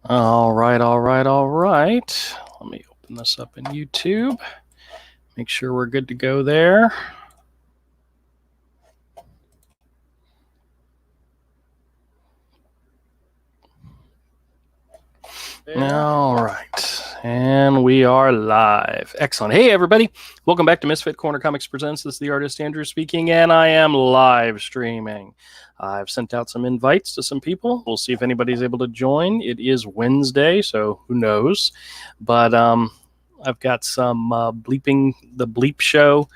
All right, all right, all right. Let me open this up in YouTube. Make sure we're good to go there. All right, and we are live. Excellent. Hey, everybody. Welcome back to Misfit Corner Comics Presents. This is the artist Andrew speaking, and I am live streaming. I've sent out some invites to some people. We'll see if anybody's able to join. It is Wednesday, so who knows? But I've got some bleeping the bleep show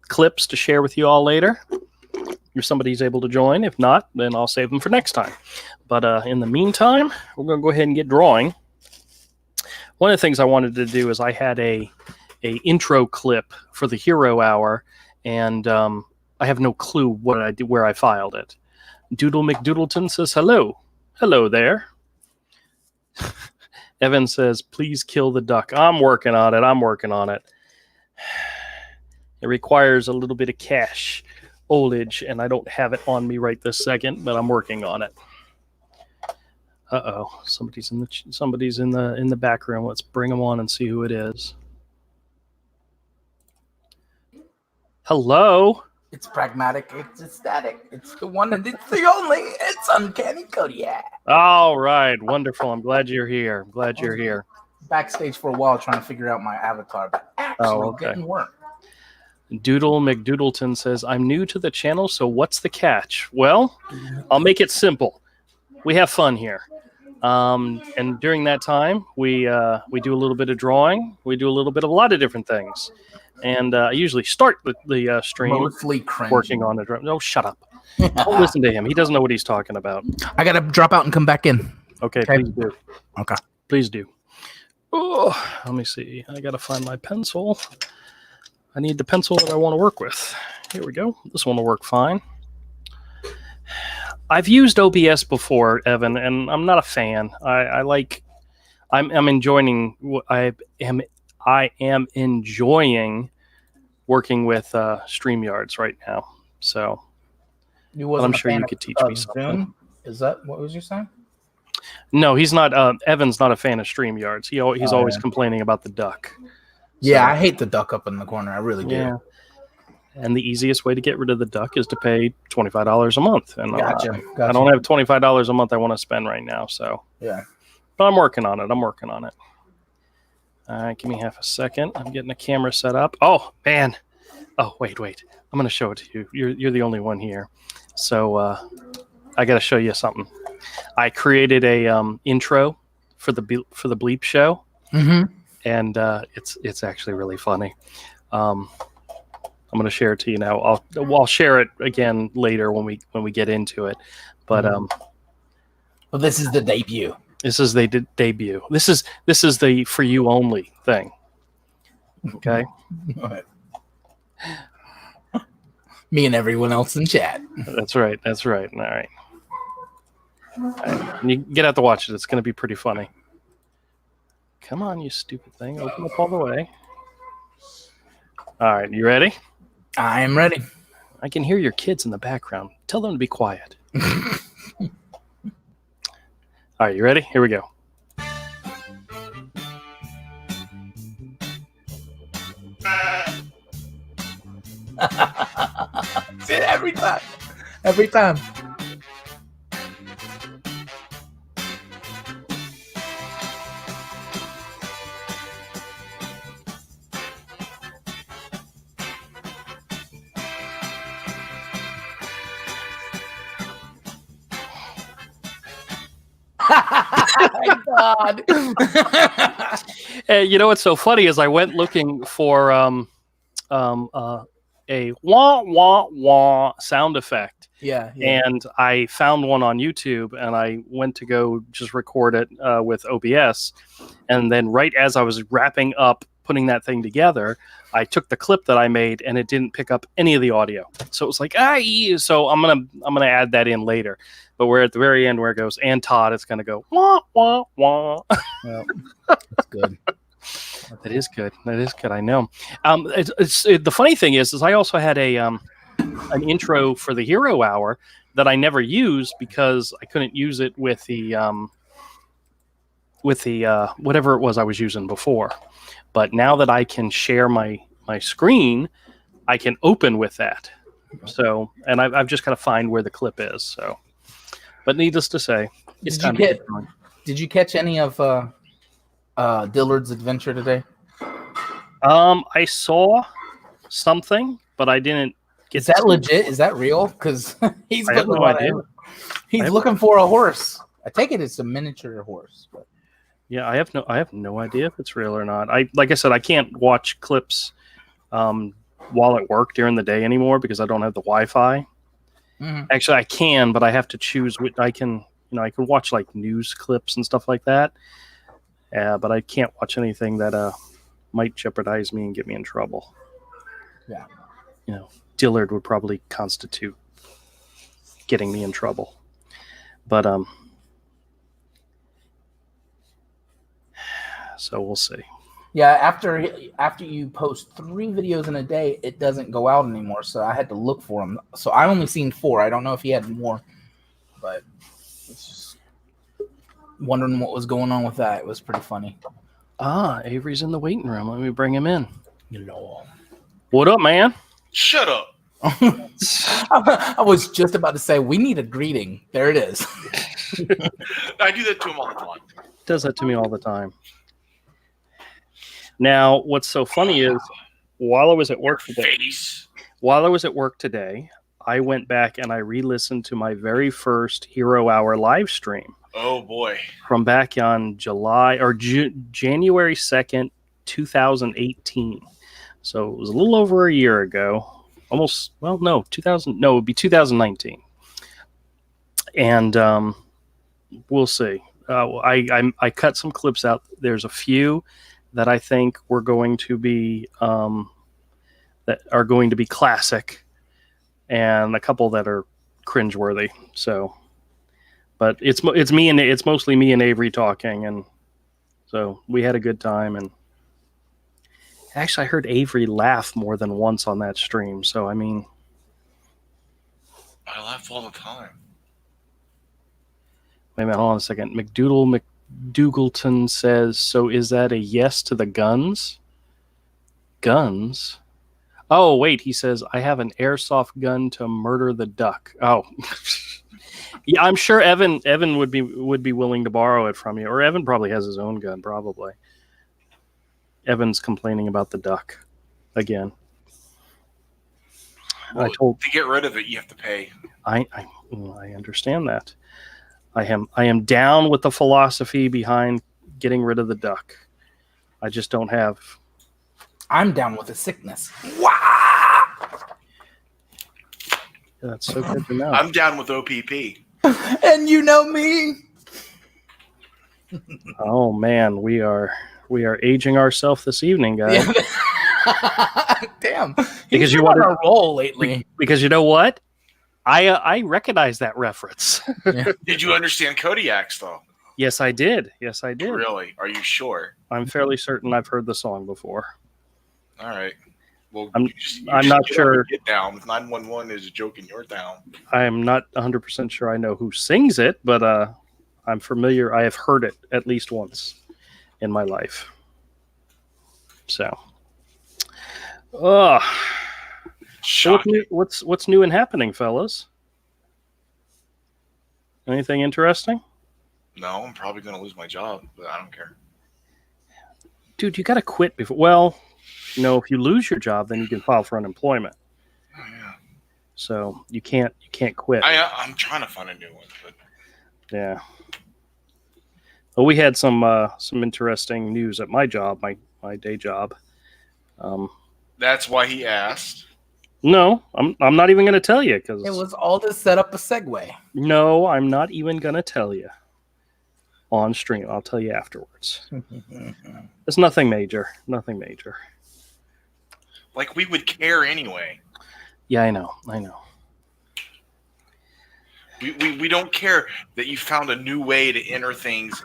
clips to share with you all later. If somebody's able to join. If not, then I'll save them for next time. But in the meantime, we're going to go ahead and get drawing. One of the things I wanted to do is I had a intro clip for the Hero Hour, and I have no clue what I did, where I filed it. Doodle McDoodleton says hello. Hello there. Evan says, please kill the duck. I'm working on it. It requires a little bit of cash oldage, and I don't have it on me right this second, but I'm working on it. Uh-oh, somebody's in the back room. Let's bring them on and see who it is. Hello. It's pragmatic. It's ecstatic. It's the one and it's the only. It's Uncanny Kodiak. All right, wonderful. I'm glad you're here. Backstage for a while trying to figure out my avatar, but actually didn't work. Doodle McDoodleton says, I'm new to the channel, so what's the catch? Well, I'll make it simple. We have fun here. And during that time, we do a little bit of drawing. We do a little bit of a lot of different things. And I usually start the stream working on it. No, shut up. Don't listen to him. He doesn't know what he's talking about. I got to drop out and come back in. Okay, please do. Okay. Please do. Oh, let me see. I got to find my pencil. I need the pencil that I want to work with. Here we go. This one will work fine. I've used OBS before, Evan, and I'm not a fan. I'm enjoying working with StreamYards right now. So I'm sure you could teach me something. Zoom? Is that what was you saying? No, he's not. Evan's not a fan of StreamYards. He's always complaining about the duck. Yeah, I hate the duck up in the corner. I really do. Yeah. And the easiest way to get rid of the duck is to pay $25 a month. And gotcha. I don't have $25 a month I want to spend right now. So yeah, but I'm working on it. All right, give me half a second. I'm getting a camera set up. Oh man. Oh wait. I'm going to show it to you. You're the only one here. So I got to show you something. I created a intro for the bleep show. Mm-hmm. And it's actually really funny. I'm going to share it to you now. I'll share it again later when we get into it. But well, this is the debut. This is the debut. This is the for you only thing. Okay. Me and everyone else in chat. That's right. All right. You get out to watch it. It's going to be pretty funny. Come on, you stupid thing. Open up all the way. All right, you ready? I am ready. I can hear your kids in the background. Tell them to be quiet. All right, you ready? Here we go. See it every time. Every time. God. You know what's so funny is I went looking for a wah wah wah sound effect. Yeah. And I found one on YouTube, and I went to go just record it with OBS. And then right as I was wrapping up putting that thing together, I took the clip that I made, and it didn't pick up any of the audio. So it was like, so I'm gonna add that in later. But we're at the very end where it goes, and Todd, it's gonna go wah wah wah. Well, that's good. That is good. I know. The funny thing is I also had an intro for the Hero Hour that I never used because I couldn't use it with the whatever it was I was using before. But now that I can share my screen, I can open with that. So, and I've just got to find where the clip is. So, but needless to say, it's time to get going. Did you catch any of Dillard's adventure today? I saw something, but I didn't get. Is that legit? Is that real? Because he's I have no idea. He's looking for a horse. I take it it's a miniature horse. But. Yeah, I have no idea if it's real or not. Like I said, I can't watch clips while at work during the day anymore because I don't have the Wi-Fi. Mm-hmm. Actually, I can, but I have to choose what I can. I can watch like news clips and stuff like that. But I can't watch anything that might jeopardize me and get me in trouble. Yeah. Dillard would probably constitute getting me in trouble. But so we'll see. Yeah, after you post 3 videos in a day, it doesn't go out anymore. So I had to look for them. So I only seen 4. I don't know if he had more, but it's just wondering what was going on with that. It was pretty funny. Avery's in the waiting room. Let me bring him in. Hello. What up, man? Shut up. I was just about to say we need a greeting. There it is. I do that to him all the time. Does that to me all the time. Now, what's so funny is while I was at work today, I went back and I re-listened to my very first Hero Hour live stream. Oh boy! From back on January 2nd, 2018. So it was a little over a year ago. Almost, well, no, it would be 2019. And we'll see. I cut some clips out. There's a few that I think were going to be that are going to be classic, and a couple that are cringeworthy. So, but it's mostly me and Avery talking, and so we had a good time. And actually, I heard Avery laugh more than once on that stream. So I mean, I laugh all the time. Wait a minute, hold on a second. McDougleton says, so is that a yes to the guns? Guns? Oh, wait, he says, I have an airsoft gun to murder the duck. Oh. Yeah, I'm sure Evan would be willing to borrow it from you. Or Evan probably has his own gun, probably. Evan's complaining about the duck again. Well, to get rid of it, you have to pay. I understand that. I am down with the philosophy behind getting rid of the duck. I just don't have. I'm down with the sickness. Wow! That's so good to know. I'm down with OPP. And you know me. Oh man, we are aging ourselves this evening, guys. Yeah. Damn. Because you want to roll lately. Because you know what? I recognize that reference. Yeah. Did you understand Kodiaks, though? Yes, I did. Really? Are you sure? I'm fairly certain I've heard the song before. All right. Well, I'm not sure. Get down. If 911 is a joke and you're down. I am not 100% sure I know who sings it, but I'm familiar. I have heard it at least once in my life. So, what's new and happening, fellas? Anything interesting? No, I'm probably going to lose my job, but I don't care. Dude, you got to quit before. Well, if you lose your job, then you can file for unemployment. Oh, yeah. So you can't quit. I'm trying to find a new one, but yeah. Well, we had some interesting news at my job, my day job. That's why he asked. No, I'm not even going to tell you because it was all to set up a segue. No, I'm not even going to tell you on stream. I'll tell you afterwards. It's nothing major. Nothing major. Like we would care anyway. Yeah, I know. We don't care that you found a new way to enter things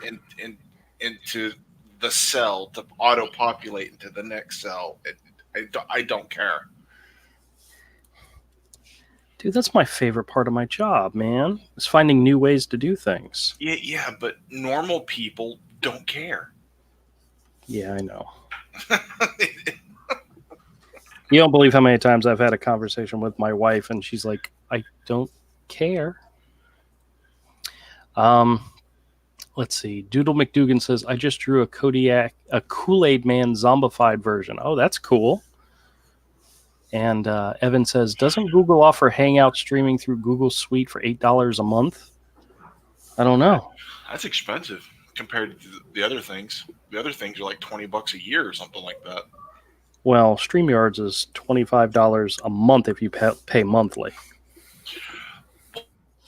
into the cell to auto-populate into the next cell. I don't care. Dude, that's my favorite part of my job, man. Is finding new ways to do things. Yeah, but normal people don't care. Yeah, I know. You don't believe how many times I've had a conversation with my wife, and she's like, "I don't care." Let's see. Doodle McDougan says, "I just drew a Kool-Aid Man zombified version." Oh, that's cool. And Evan says, "Doesn't Google offer Hangout streaming through Google Suite for $8 a month?" I don't know. That's expensive compared to the other things. The other things are like $20 a year or something like that. Well, StreamYards is $25 a month if you pay monthly.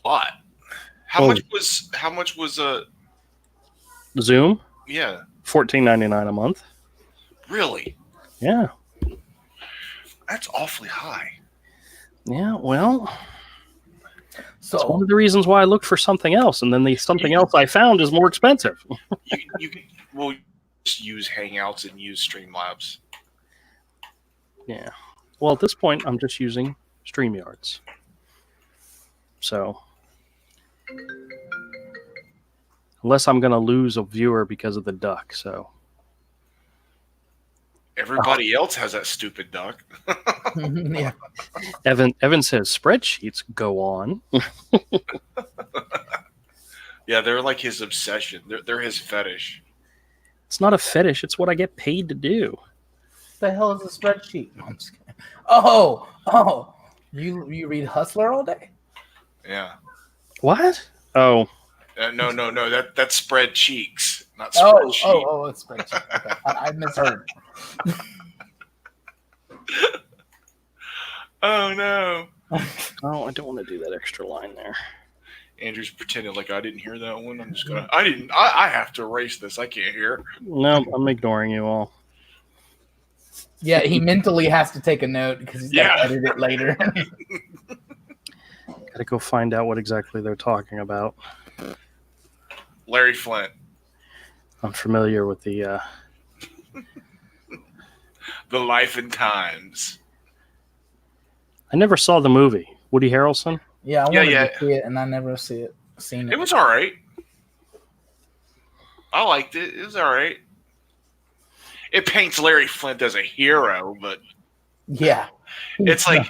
What? How much was Zoom? Yeah. $14.99 a month. Really? Yeah. That's awfully high. Yeah, well, So that's one of the reasons why I looked for something else, and then the something else I found is more expensive. you can just use Hangouts and use Streamlabs. Yeah. Well, at this point, I'm just using StreamYards. So, unless I'm going to lose a viewer because of the duck, so. Everybody else has that stupid duck. yeah. Evan says spreadsheets go on. Yeah, they're like his obsession. They're his fetish. It's not a fetish. It's what I get paid to do. The hell is a spreadsheet? No, I'm just kidding. Oh, you read Hustler all day? Yeah. What? Oh. No. That's spread cheeks, not spreadsheet. Oh, it's spreadsheet. Okay. I misheard. Oh no. Oh, I don't want to do that extra line there. Andrew's pretending like I didn't hear that one. I'm just gonna. I have to erase this. I can't hear. No, I'm ignoring you all. Yeah, he mentally has to take a note because he's got to edit it later. Gotta go find out what exactly they're talking about. Larry Flint. I'm familiar with the Life and Times. I never saw the movie. Woody Harrelson? Yeah, I wanted to see it, and I never seen it. It was all right. I liked it. It was all right. It paints Larry Flint as a hero, but yeah, it's like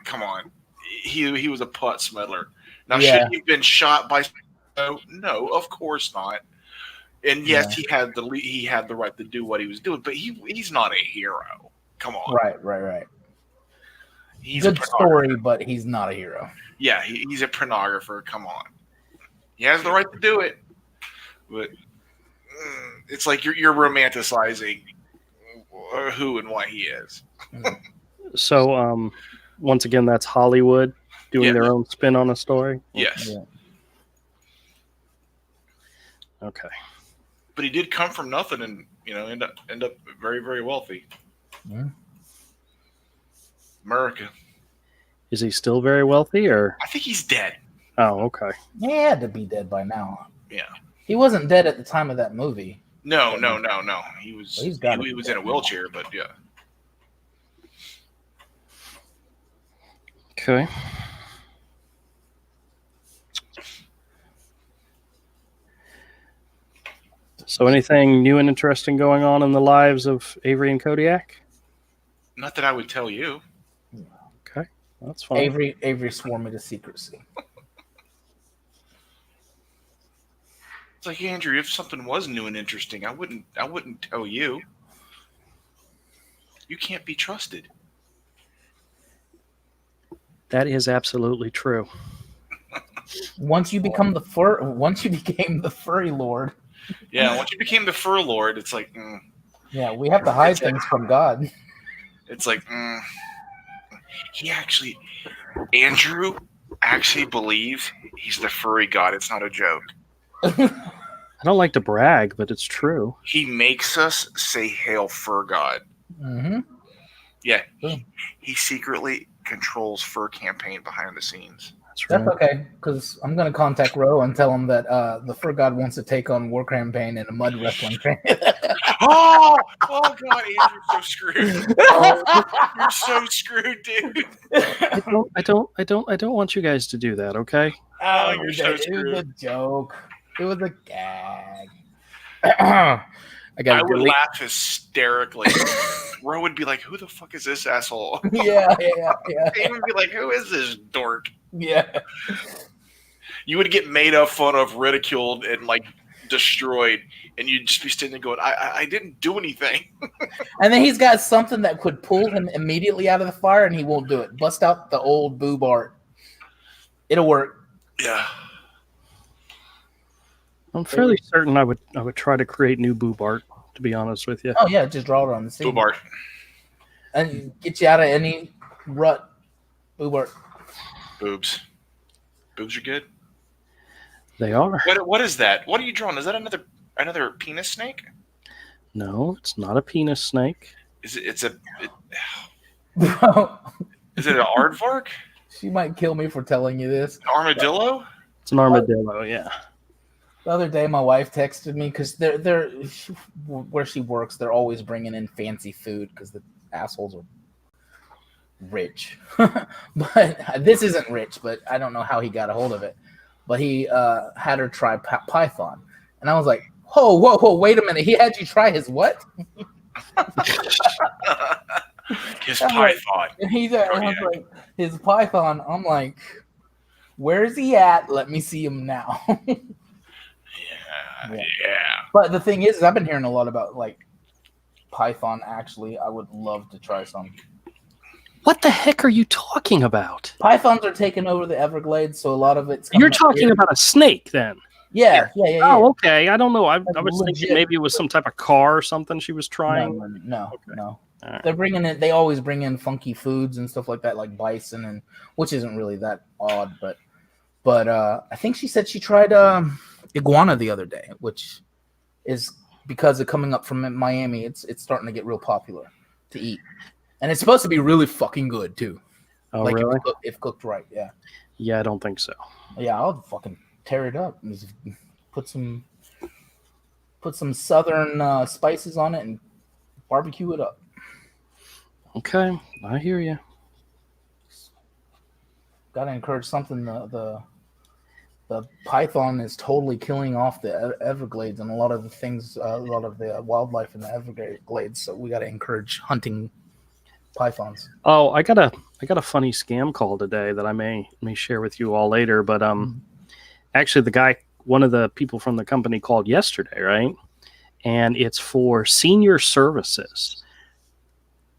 come on, he was a putt smuggler. Now, should he have been shot by? No, of course not. And yes, he had the right to do what he was doing, but he's not a hero. Come on, right. He's good story, but he's not a hero. Yeah, he's a pornographer. Come on, he has the right to do it, but it's like you're romanticizing who and what he is. So, once again, that's Hollywood doing their own spin on a story. Yes. Yeah. Okay. But he did come from nothing, and end up very, very wealthy. Yeah. America. Is he still very wealthy, or? I think he's dead. Oh, okay. He had to be dead by now. Yeah. He wasn't dead at the time of that movie. No. He was. He was in a wheelchair, but yeah. Okay. So, anything new and interesting going on in the lives of Avery and Kodiak? Not that I would tell you. Okay, that's fine. Avery swore me to secrecy. It's like, Andrew, if something was new and interesting, I wouldn't tell you. You can't be trusted. That is absolutely true. Once you became the furry lord. Yeah, once you became the fur lord, it's like. Yeah, we have to hide things from God. It's like, Andrew actually believes he's the furry god. It's not a joke. I don't like to brag, but it's true. He makes us say "Hail, Fur God." Mm-hmm. Yeah, he secretly controls fur campaign behind the scenes. That's okay, because I'm going to contact Ro and tell him that the Fur God wants to take on War Campaign in a mud wrestling train. Oh God, Andrew's so screwed. You're so screwed, dude. I don't want you guys to do that, okay? Oh, you're so It screwed. was a joke. It was a gag. I got I would laugh hysterically. Ro would be like, "Who the fuck is this asshole?" Yeah. He would be like, "Who is this dork?" Yeah. You would get made fun of, ridiculed, and like destroyed, and you'd just be standing there going, I didn't do anything. And then he's got something that could pull him immediately out of the fire, and he won't do it. Bust out the old boob art. It'll work. Yeah. I'm fairly certain I would try to create new boob art, to be honest with you. Oh yeah, just draw it on the scene. Boob art. And get you out of any rut. Boob art. Boobs. Boobs are good. They are. What is that? What are you drawing? Is that another penis snake? No, it's not a penis snake. Is it? Bro, Is it an aardvark? she might kill me for telling you this. An armadillo? It's an armadillo, yeah. The other day, my wife texted me because they're where she works. They're always bringing in fancy food because the assholes are rich. But this isn't rich. But I don't know how he got a hold of it. But he had her try Python, and I was like, "Whoa, wait a minute! He had you try his what?" His python. And he's like, his Python. I'm like, where is he at? Let me see him now. Yeah. But the thing is I've been hearing a lot about like Python. Actually, I would love to try some. What the heck are you talking about? Pythons are taking over the Everglades, so a lot of it's. You're talking about a snake, then? Yeah. Oh, okay. I don't know. I was legit. thinking maybe it was some type of car or something she was trying. No. Right. They're bringing in. They always bring in funky foods and stuff like that, like bison, and which isn't really that odd, but I think she said she tried iguana the other day, which is because of coming up from Miami. It's starting to get real popular to eat, and it's supposed to be really fucking good too. Oh, like really? if cooked right, yeah. Yeah, I don't think so. Yeah, I'll fucking tear it up and just put some southern spices on it and barbecue it up. Okay, I hear you. Got to encourage something. The python is totally killing off the Everglades and a lot of the things, a lot of the wildlife in the Everglades. So we got to encourage hunting pythons. Oh, I got a funny scam call today that I may share with you all later. But actually, the guy, one of the people from the company, called yesterday, right? And it's for senior services.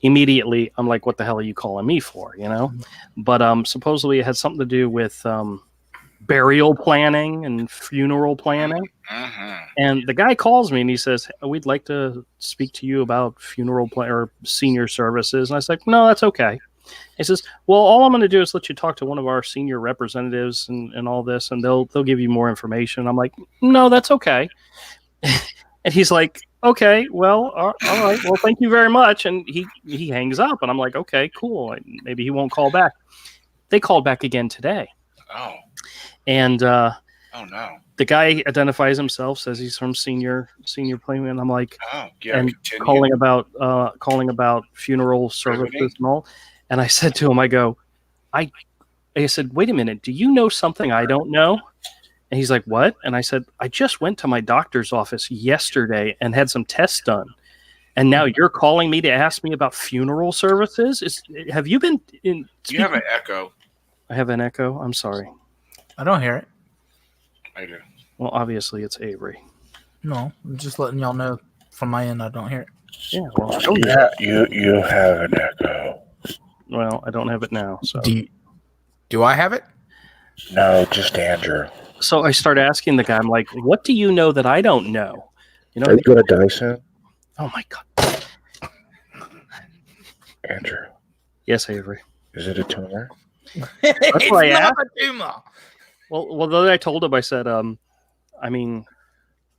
Immediately, I'm like, what the hell are you calling me for? You know? But supposedly it had something to do with burial planning and funeral planning. And the guy calls me and he says, we'd like to speak to you about funeral plan or senior services. And I was like, no, that's okay. He says, well, all I'm going to do is let you talk to one of our senior representatives and all this, and they'll give you more information. I'm like, no, that's okay. And he's like, okay, well, all right. Well, thank you very much. And he hangs up, and I'm like, okay, cool. Maybe he won't call back. They called back again today. Oh. And oh no. The guy identifies himself, says he's from senior planning, and I'm like, oh yeah, and continue. calling about funeral services and all. And I said to him, I said, wait a minute, do you know something I don't know? And he's like, what? And I said, I just went to my doctor's office yesterday and had some tests done. And now you're calling me to ask me about funeral services? Have you been in? You have an echo. I have an echo. I'm sorry. I don't hear it. I do. Well, obviously it's Avery. No, I'm just letting y'all know from my end I don't hear it. Yeah, well, you have an echo. Well, I don't have it now. So do I have it? No, just Andrew. So I start asking the guy, I'm like, what do you know that I don't know? You know, Are you good at Dyson? Oh my God. Andrew. Yes, Avery. Is it a tumor? It's what I not asked. a tumor. Well, then I told him, I said, I mean,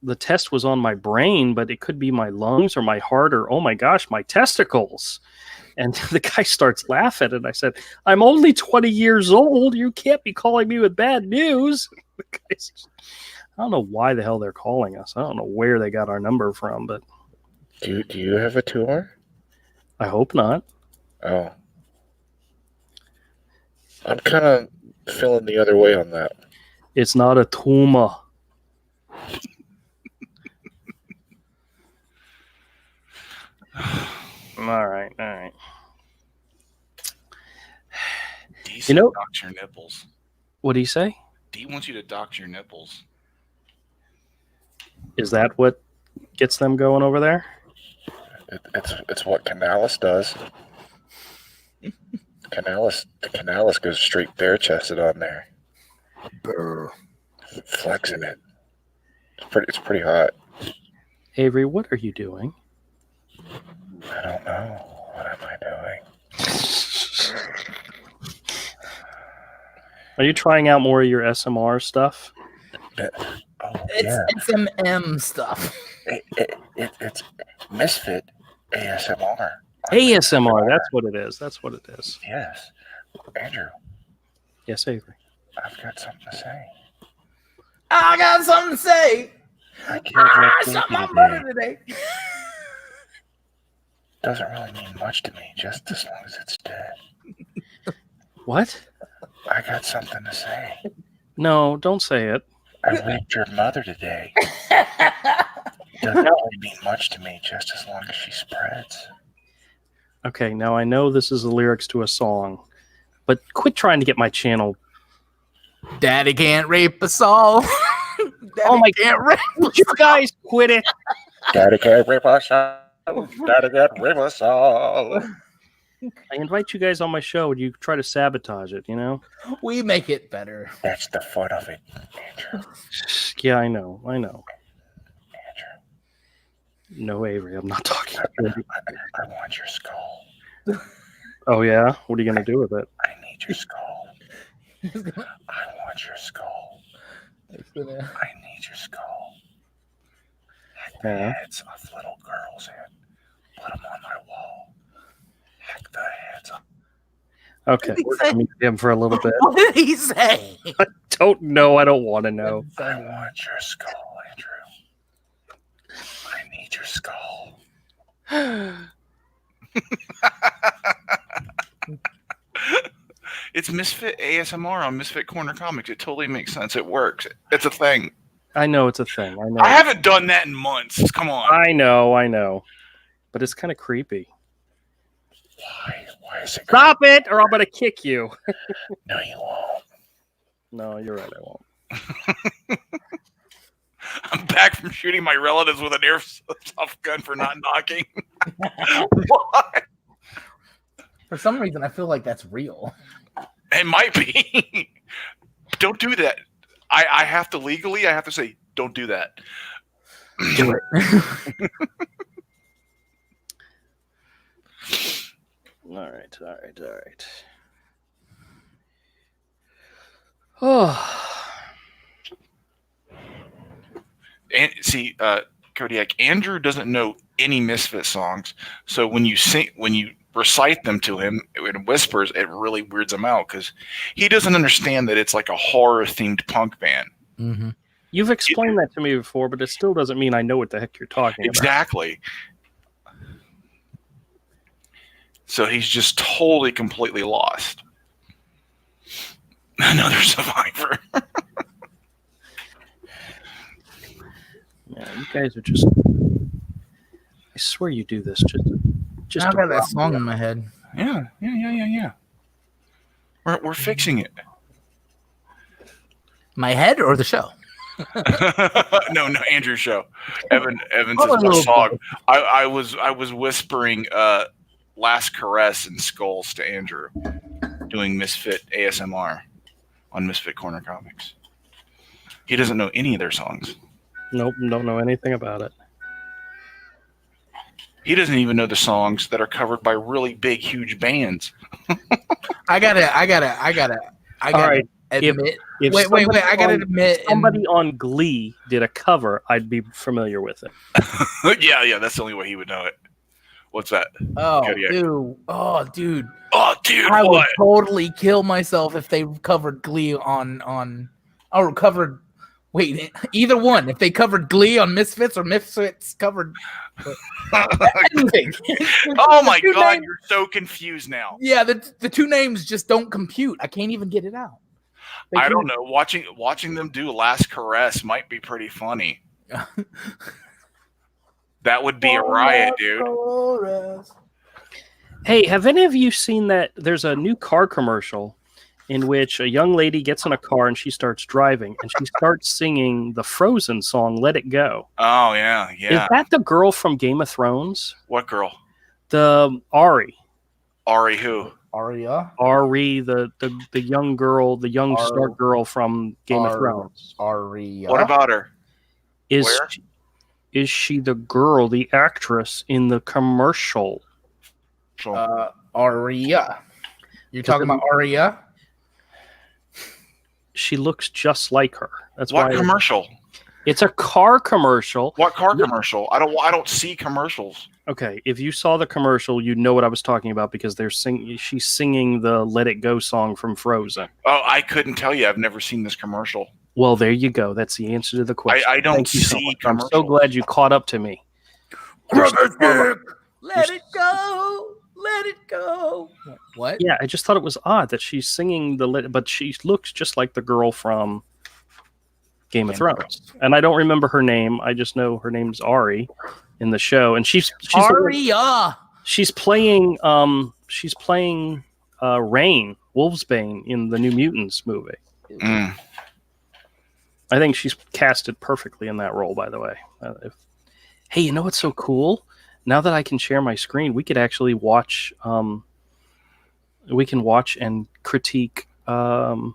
the test was on my brain, but it could be my lungs or my heart or, oh my gosh, my testicles. And the guy starts laughing. And I said, I'm only 20 years old. You can't be calling me with bad news. I don't know why the hell they're calling us. I don't know where they got our number from, but. Do you have a tumor? I hope not. Oh. I'm kind of feeling the other way on that. It's not a tumor. All right, all right. D You know- dox your nipples. What do you say? D wants you to dox your nipples. Is that what gets them going over there? It's what Canales does. The Canales goes straight bare chested on there, flexing it. It's pretty hot. Avery, what are you doing? I don't know. What am I doing? Are you trying out more of your SMR stuff? It's SMM stuff. It's Misfit ASMR. ASMR, that's what it is. That's what it is. Yes. Andrew, Yes, Avery. I've got something to say. I got something to say. I killed I your shot baby my today. brother today. Doesn't really mean much to me, just as long as it's dead. What? I got something to say. No, don't say it. I raped your mother today. Doesn't really mean much to me, just as long as she spreads. Okay, now I know this is the lyrics to a song, but quit trying to get my channel. Daddy can't rape us all. Daddy can't rape us. You guys quit it. Daddy can't rape us all. Daddy can't rape us all. I invite you guys on my show and you try to sabotage it, you know? We make it better. That's the fun of it, Andrew. Yeah, I know. I know. Andrew, No, Avery, I'm not talking to you. I want your skull. Oh, yeah? What are you going to do with it? I need your skull. I want your skull. I need your skull. Hack the Yeah. heads of little girls and put them on my wall. Hack the heads off. Okay, What did he we're say? going to meet him for a little bit. What did he say? I don't know. I don't want to know. I want your skull, Andrew. I need your skull. It's Misfit ASMR on Misfit Corner Comics. It totally makes sense. It works. It's a thing. I know it's a thing. I know. I haven't done that in months. Come on. I know. But it's kind of creepy. Why? Why is it? Stop it, or I'm going to kick you. No, you won't. No, you're right. I won't. I'm back from shooting my relatives with an airsoft gun for not knocking. What? For some reason, I feel like that's real. It might be. Don't do that. I have to legally, I have to say, don't do that. Do it. All right. Oh. And see, Kodiak, Andrew doesn't know any Misfit songs, so when you recite them to him in whispers, it really weirds him out because he doesn't understand that it's like a horror-themed punk band. Mm-hmm. You've explained that to me before, but it still doesn't mean I know what the heck you're talking about. Exactly. So he's just totally, completely lost. Another survivor. Yeah, you guys are just. I swear you do this just. I to got that rob song me. in my head. Yeah. We're fixing it. My head or the show? no, Andrew's show. Evan's Oh, is no. a song. I was whispering Last Caress and Skulls to Andrew, doing Misfit ASMR on Misfit Corner Comics. He doesn't know any of their songs. Nope, don't know anything about it. He doesn't even know the songs that are covered by really big, huge bands. I gotta right. admit. If Wait. I gotta somebody admit. somebody on Glee did a cover, I'd be familiar with it. yeah, that's the only way he would know it. What's that? Oh, Kodiak. dude. Oh, dude. Oh, dude, I would what? totally kill myself if they covered Glee or covered. Wait, either one. If they covered Glee on Misfits or Misfits covered anything. Oh my Two God, names- you're so confused now. Yeah, the two names just don't compute. I can't even get it out. I don't know. Watching them do Last Caress might be pretty funny. That would be a riot, dude. Hey, have any of you seen that? There's a new car commercial in which a young lady gets in a car and she starts driving and she starts singing the Frozen song, Let It Go. Oh, yeah, yeah. Is that the girl from Game of Thrones? What girl? The Ari. Ari who? Arya. Ari, the young girl, the young Stark girl from Game of Thrones. Arya. What about her? Where? Is she the girl, the actress in the commercial? Arya. You're talking about Arya? She looks just like her. That's What why commercial? It's a car commercial. What car commercial? I don't see commercials. Okay, if you saw the commercial, you'd know what I was talking about because she's singing the Let It Go song from Frozen. Oh, I couldn't tell you. I've never seen this commercial. Well, there you go. That's the answer to the question. I don't Thank you so see much. I'm so commercials. glad you caught up to me. Let it go. Let it go. What? Yeah, I just thought it was odd that she's singing but she looks just like the girl from Game of Thrones. And I don't remember her name. I just know her name's Ari in the show, and she's Arya. She's playing Rain, Wolfsbane in the New Mutants movie. Mm. I think she's casted perfectly in that role, by the way. Hey, you know what's so cool? Now that I can share my screen, we could actually watch. We can watch and critique. What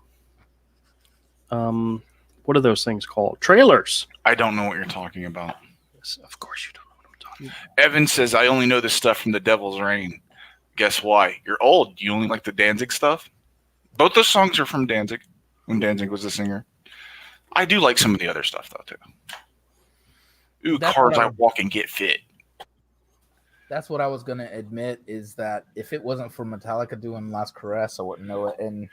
are those things called? Trailers. I don't know what you're talking about. Yes, of course you don't know what I'm talking about. Evan says, I only know this stuff from The Devil's Reign. Guess why? You're old. You only like the Danzig stuff? Both those songs are from Danzig, when Danzig was the singer. I do like some of the other stuff, though, too. Ooh, That's cars what I walk and get fit. That's what I was going to admit, is that if it wasn't for Metallica doing Las Caress, I wouldn't know it. And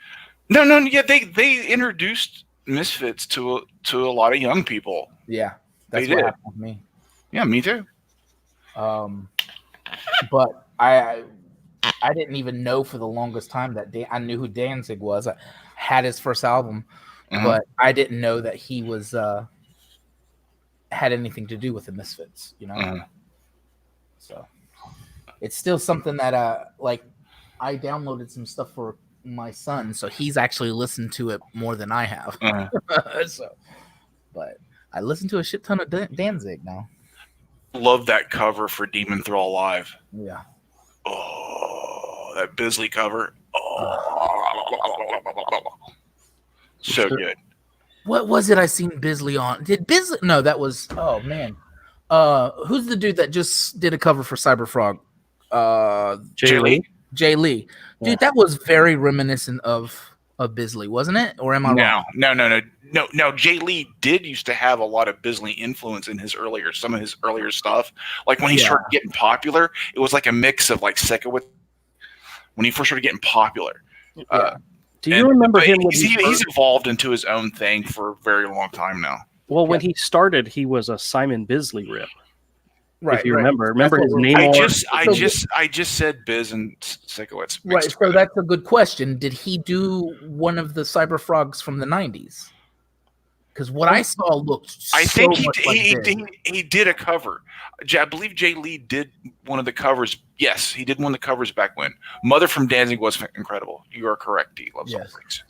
No, yeah, they introduced Misfits to a lot of young people. yeah, that's They what did. happened with me. Yeah, me too. But I didn't even know for the longest time that I knew who Danzig was. I had his first album, but I didn't know that he was had anything to do with the Misfits. You know, so it's still something that like I downloaded some stuff for my son, so he's actually listened to it more than I have. But I listen to a shit ton of Danzig now. Love that cover for Demon Thrall Live. Yeah. Oh, that Bisley cover. Oh, so good. What was it I seen Bisley on? Did Bisley? No, that was. Oh man, who's the dude that just did a cover for Cyberfrog? Jay Lee. Jay Lee, dude, that was very reminiscent of Bisley, wasn't it? Or am I wrong? No. Jay Lee did used to have a lot of Bisley influence in some of his earlier stuff. Like when he started getting popular, it was like a mix of like Sekowitz. When he first started getting popular. Do you remember him? He's evolved into his own thing for a very long time now. Well, when he started, he was a Simon Bisley rip. Right. If you remember his name. I just said Biz and Sekowitz. Right. So that's a good question. Did he do one of the Cyberfrogs from the 90s? Because what I saw looked. I think he did a cover. I believe Jay Lee did one of the covers. Yes, he did one of the covers back when. Mother from Danzig was incredible. You are correct. He loves all things.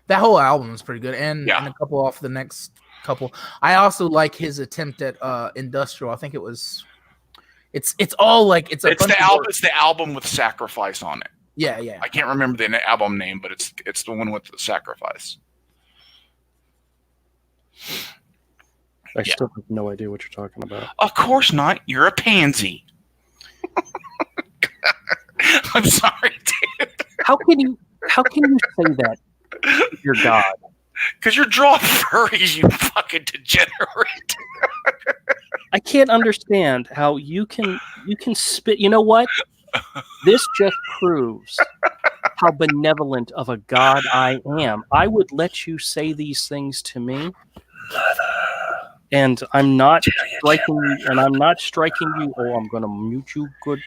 That whole album is pretty good, and a couple off the next couple. I also like his attempt at industrial. I think it was. It's all like it's the album with Sacrifice on it. Yeah. I can't remember the album name, but it's the one with the Sacrifice. I still have no idea what you're talking about. Of course not. You're a pansy. I'm sorry, dude. How can you say that? You're God. Because you're drawing furries, you fucking degenerate. I can't understand how you can spit. You know what? This just proves how benevolent of a God I am. I would let you say these things to me, and I'm not striking you. Oh, I'm going to mute you. Good.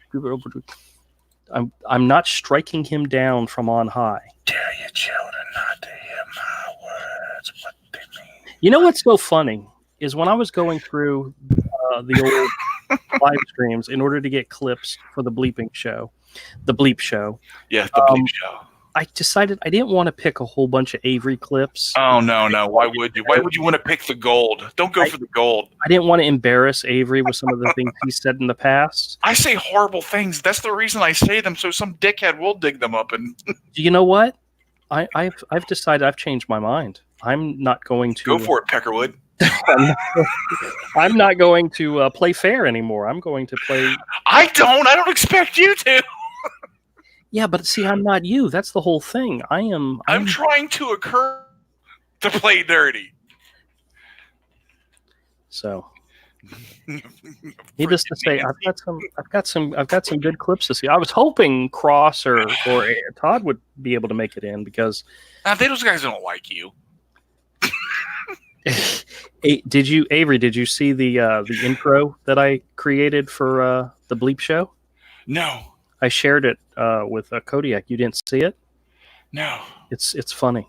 I'm not striking him down from on high. Tell your children not to hear my words. What they mean. You know what's so funny is when I was going through the old live streams in order to get clips for the bleeping show, the bleep show. Yeah, the bleep show. I decided I didn't want to pick a whole bunch of Avery clips. Oh no! Why would you? Why would you want to pick the gold? Don't go for the gold. I didn't want to embarrass Avery with some of the things he said in the past. I say horrible things. That's the reason I say them, so some dickhead will dig them up. And you know what? I've decided. I've changed my mind. I'm not going to go for it, Peckerwood. I'm not going to play fair anymore. I'm going to play. I don't expect you to. Yeah, but see, I'm not you. That's the whole thing. I'm trying to play dirty. So, needless to say, I've got some good clips to see. I was hoping Cross or Todd would be able to make it in because those guys don't like you. Avery? Did you see the intro that I created for the Bleep show? No. I shared it with Kodiak. You didn't see it? No. It's funny.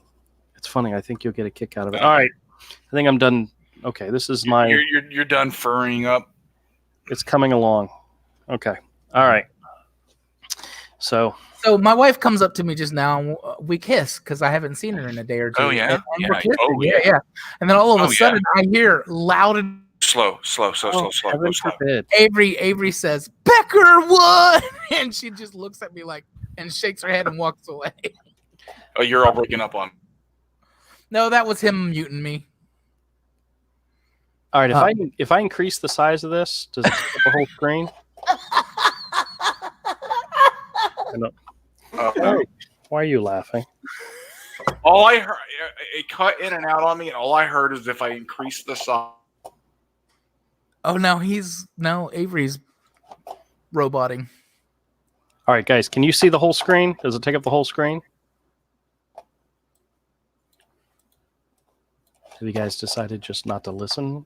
It's funny. I think you'll get a kick out of it. All right. I think I'm done. Okay, this is my. You're done furring up. It's coming along. Okay. All right. So my wife comes up to me just now. We kiss because I haven't seen her in a day or two. Oh yeah. Yeah. And then all of a sudden I hear loud and. Slow. Avery says, Peckerwood! And she just looks at me and shakes her head and walks away. Oh, you're all breaking up on. No, that was him muting me. All right, if I increase the size of this, does it take up the whole screen? Why are you laughing? All I heard, it cut in and out on me, and all I heard is if I increase the size. Oh, now Avery's roboting. All right, guys, can you see the whole screen? Does it take up the whole screen? Have you guys decided just not to listen?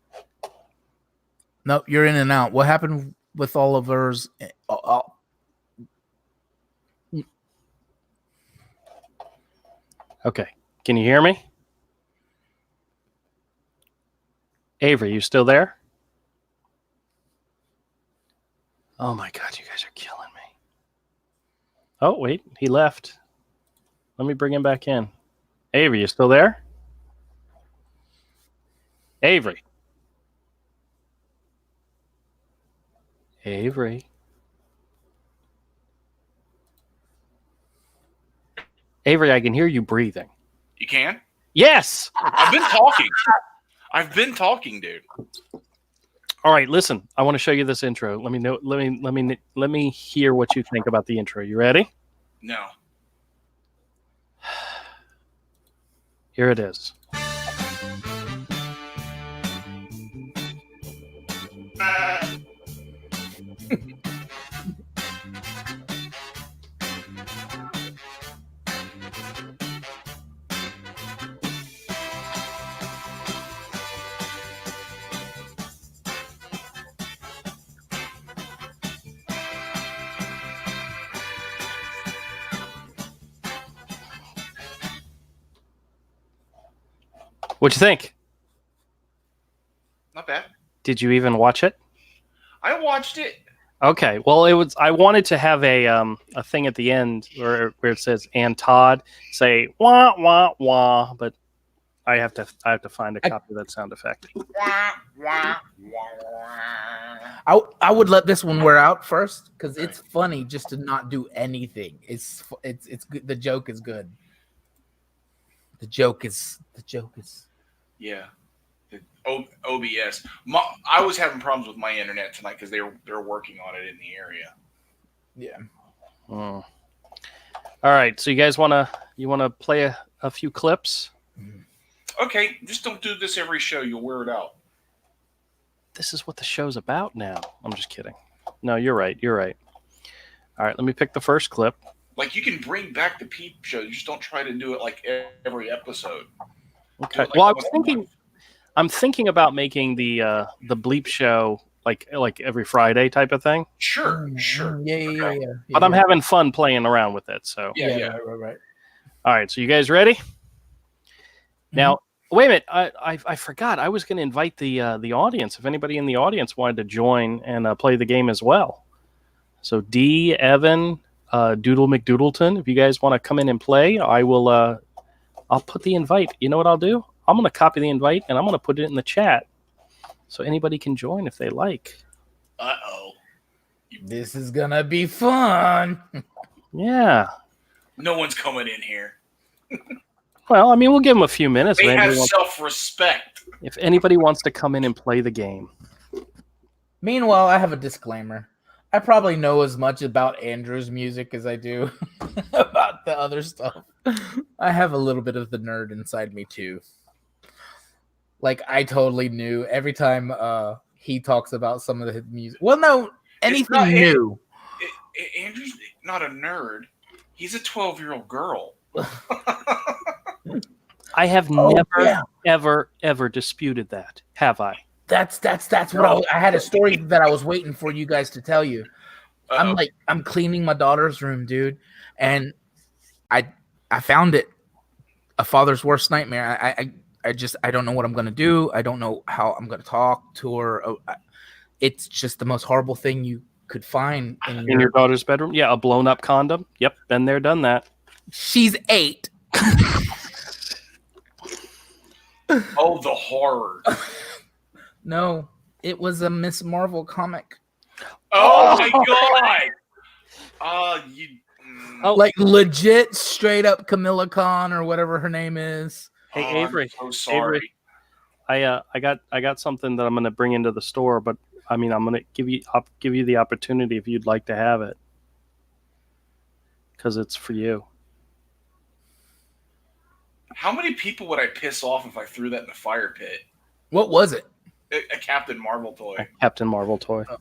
No, you're in and out. What happened with all of hers? Okay, can you hear me? Avery, you still there? Oh my God, you guys are killing me. Oh, wait, he left. Let me bring him back in. Avery, you still there? Avery. Avery. Avery, I can hear you breathing. You can? Yes. I've been talking, dude. All right, listen. I want to show you this intro. Let me hear what you think about the intro. You ready? No. Here it is. What'd you think? Not bad. Did you even watch it? I watched it. Okay. Well, it was. I wanted to have a thing at the end where it says "and Todd" say "wah wah wah," but I have to find a copy of that sound effect. I would let this one wear out first because it's funny just to not do anything. It's good. The joke is good. The joke is. Yeah. OBS. I was having problems with my internet tonight because they're working on it in the area. Yeah. All right. So you guys wanna play a few clips? Okay, just don't do this every show. You'll wear it out. This is what the show's about now. I'm just kidding. No, you're right. All right. Let me pick the first clip. Like, you can bring back the Peep show. You just don't try to do it like every episode. Okay. Like Well, I'm thinking about making the Bleep show like every Friday type of thing. Sure. Yeah. But I'm having fun playing around with it. So Right. all right. So you guys ready? Now, Wait a minute. I forgot. I was going to invite the audience. If anybody in the audience wanted to join and play the game as well. So D, Evan, Doodle McDoodleton, if you guys want to come in and play, I will. I'll put the invite. You know what I'll do? I'm going to copy the invite and I'm going to put it in the chat so anybody can join if they like. Uh-oh. This is gonna be fun. Yeah. No one's coming in here. Well, I mean, we'll give them a few minutes. They If have anybody wants- self-respect. if anybody wants to come in and play the game. Meanwhile, I have a disclaimer. I probably know as much about Andrew's music as I do about the other stuff. I have a little bit of the nerd inside me too. Like I totally knew every time he talks about some of his music. Well, no, anything new. Andrew's not a nerd. He's a 12-year-old girl. I have never, ever disputed that, have I? That's what I had a story that I was waiting for you guys to tell you. Uh-oh. I'm cleaning my daughter's room, dude, and I found it. A father's worst nightmare. I don't know what I'm gonna do. I don't know how I'm gonna talk to her. It's just the most horrible thing you could find in your daughter's bedroom. Yeah, a blown up condom. Yep, been there, done that. She's 8. Oh, the horror. No, it was a Miss Marvel comic. Oh my god. Like legit, straight up Camilla Khan or whatever her name is. Hey, Avery. I'm so sorry. Avery, I got something that I'm gonna bring into the store, but I mean, I'm gonna give you the opportunity if you'd like to have it, because it's for you. How many people would I piss off if I threw that in the fire pit? What was it? A Captain Marvel toy. A Captain Marvel toy. Oh.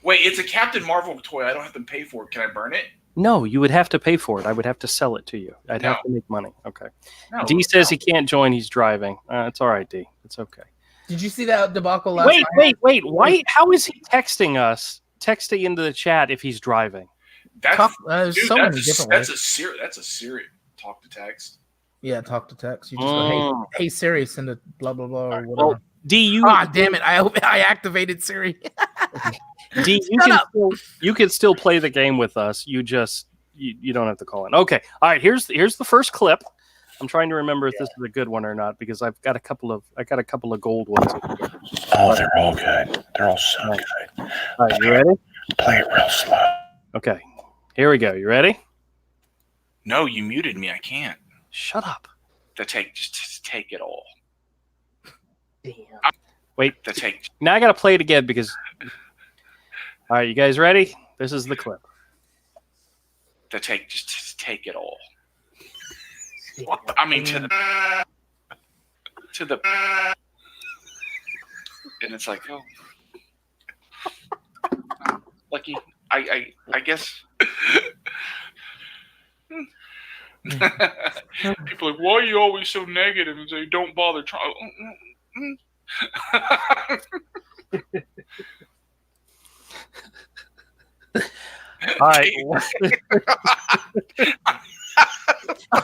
Wait, it's a Captain Marvel toy. I don't have to pay for it. Can I burn it? No, you would have to pay for it. I would have to sell it to you. I'd have to make money. Okay. No, D says he can't join. He's driving. It's all right, D. It's okay. Did you see that debacle last night? Wait. Why? How is he texting us? Texting into the chat if he's driving. There's so many different ways. That's a Siri talk to text. Yeah, talk to text. You just go, hey Siri, send a blah blah blah or whatever. Well, D, you. Damn it! I activated Siri. D, you can still play the game with us. You just you don't have to call in. Okay. All right. Here's the first clip. I'm trying to remember if this is a good one or not because I've got a couple of gold ones. Oh, they're all good. They're all so good. All right, you ready? Play it real slow. Okay. Here we go. You ready? No, you muted me. I can't. Shut up. Just take it all. Damn. Wait. Take. Now I got to play it again because. All right, you guys ready? This is the clip. Just take it all. I mean, to the, and it's like, oh, lucky. I guess. People are like, why are you always so negative and say don't bother trying? All right.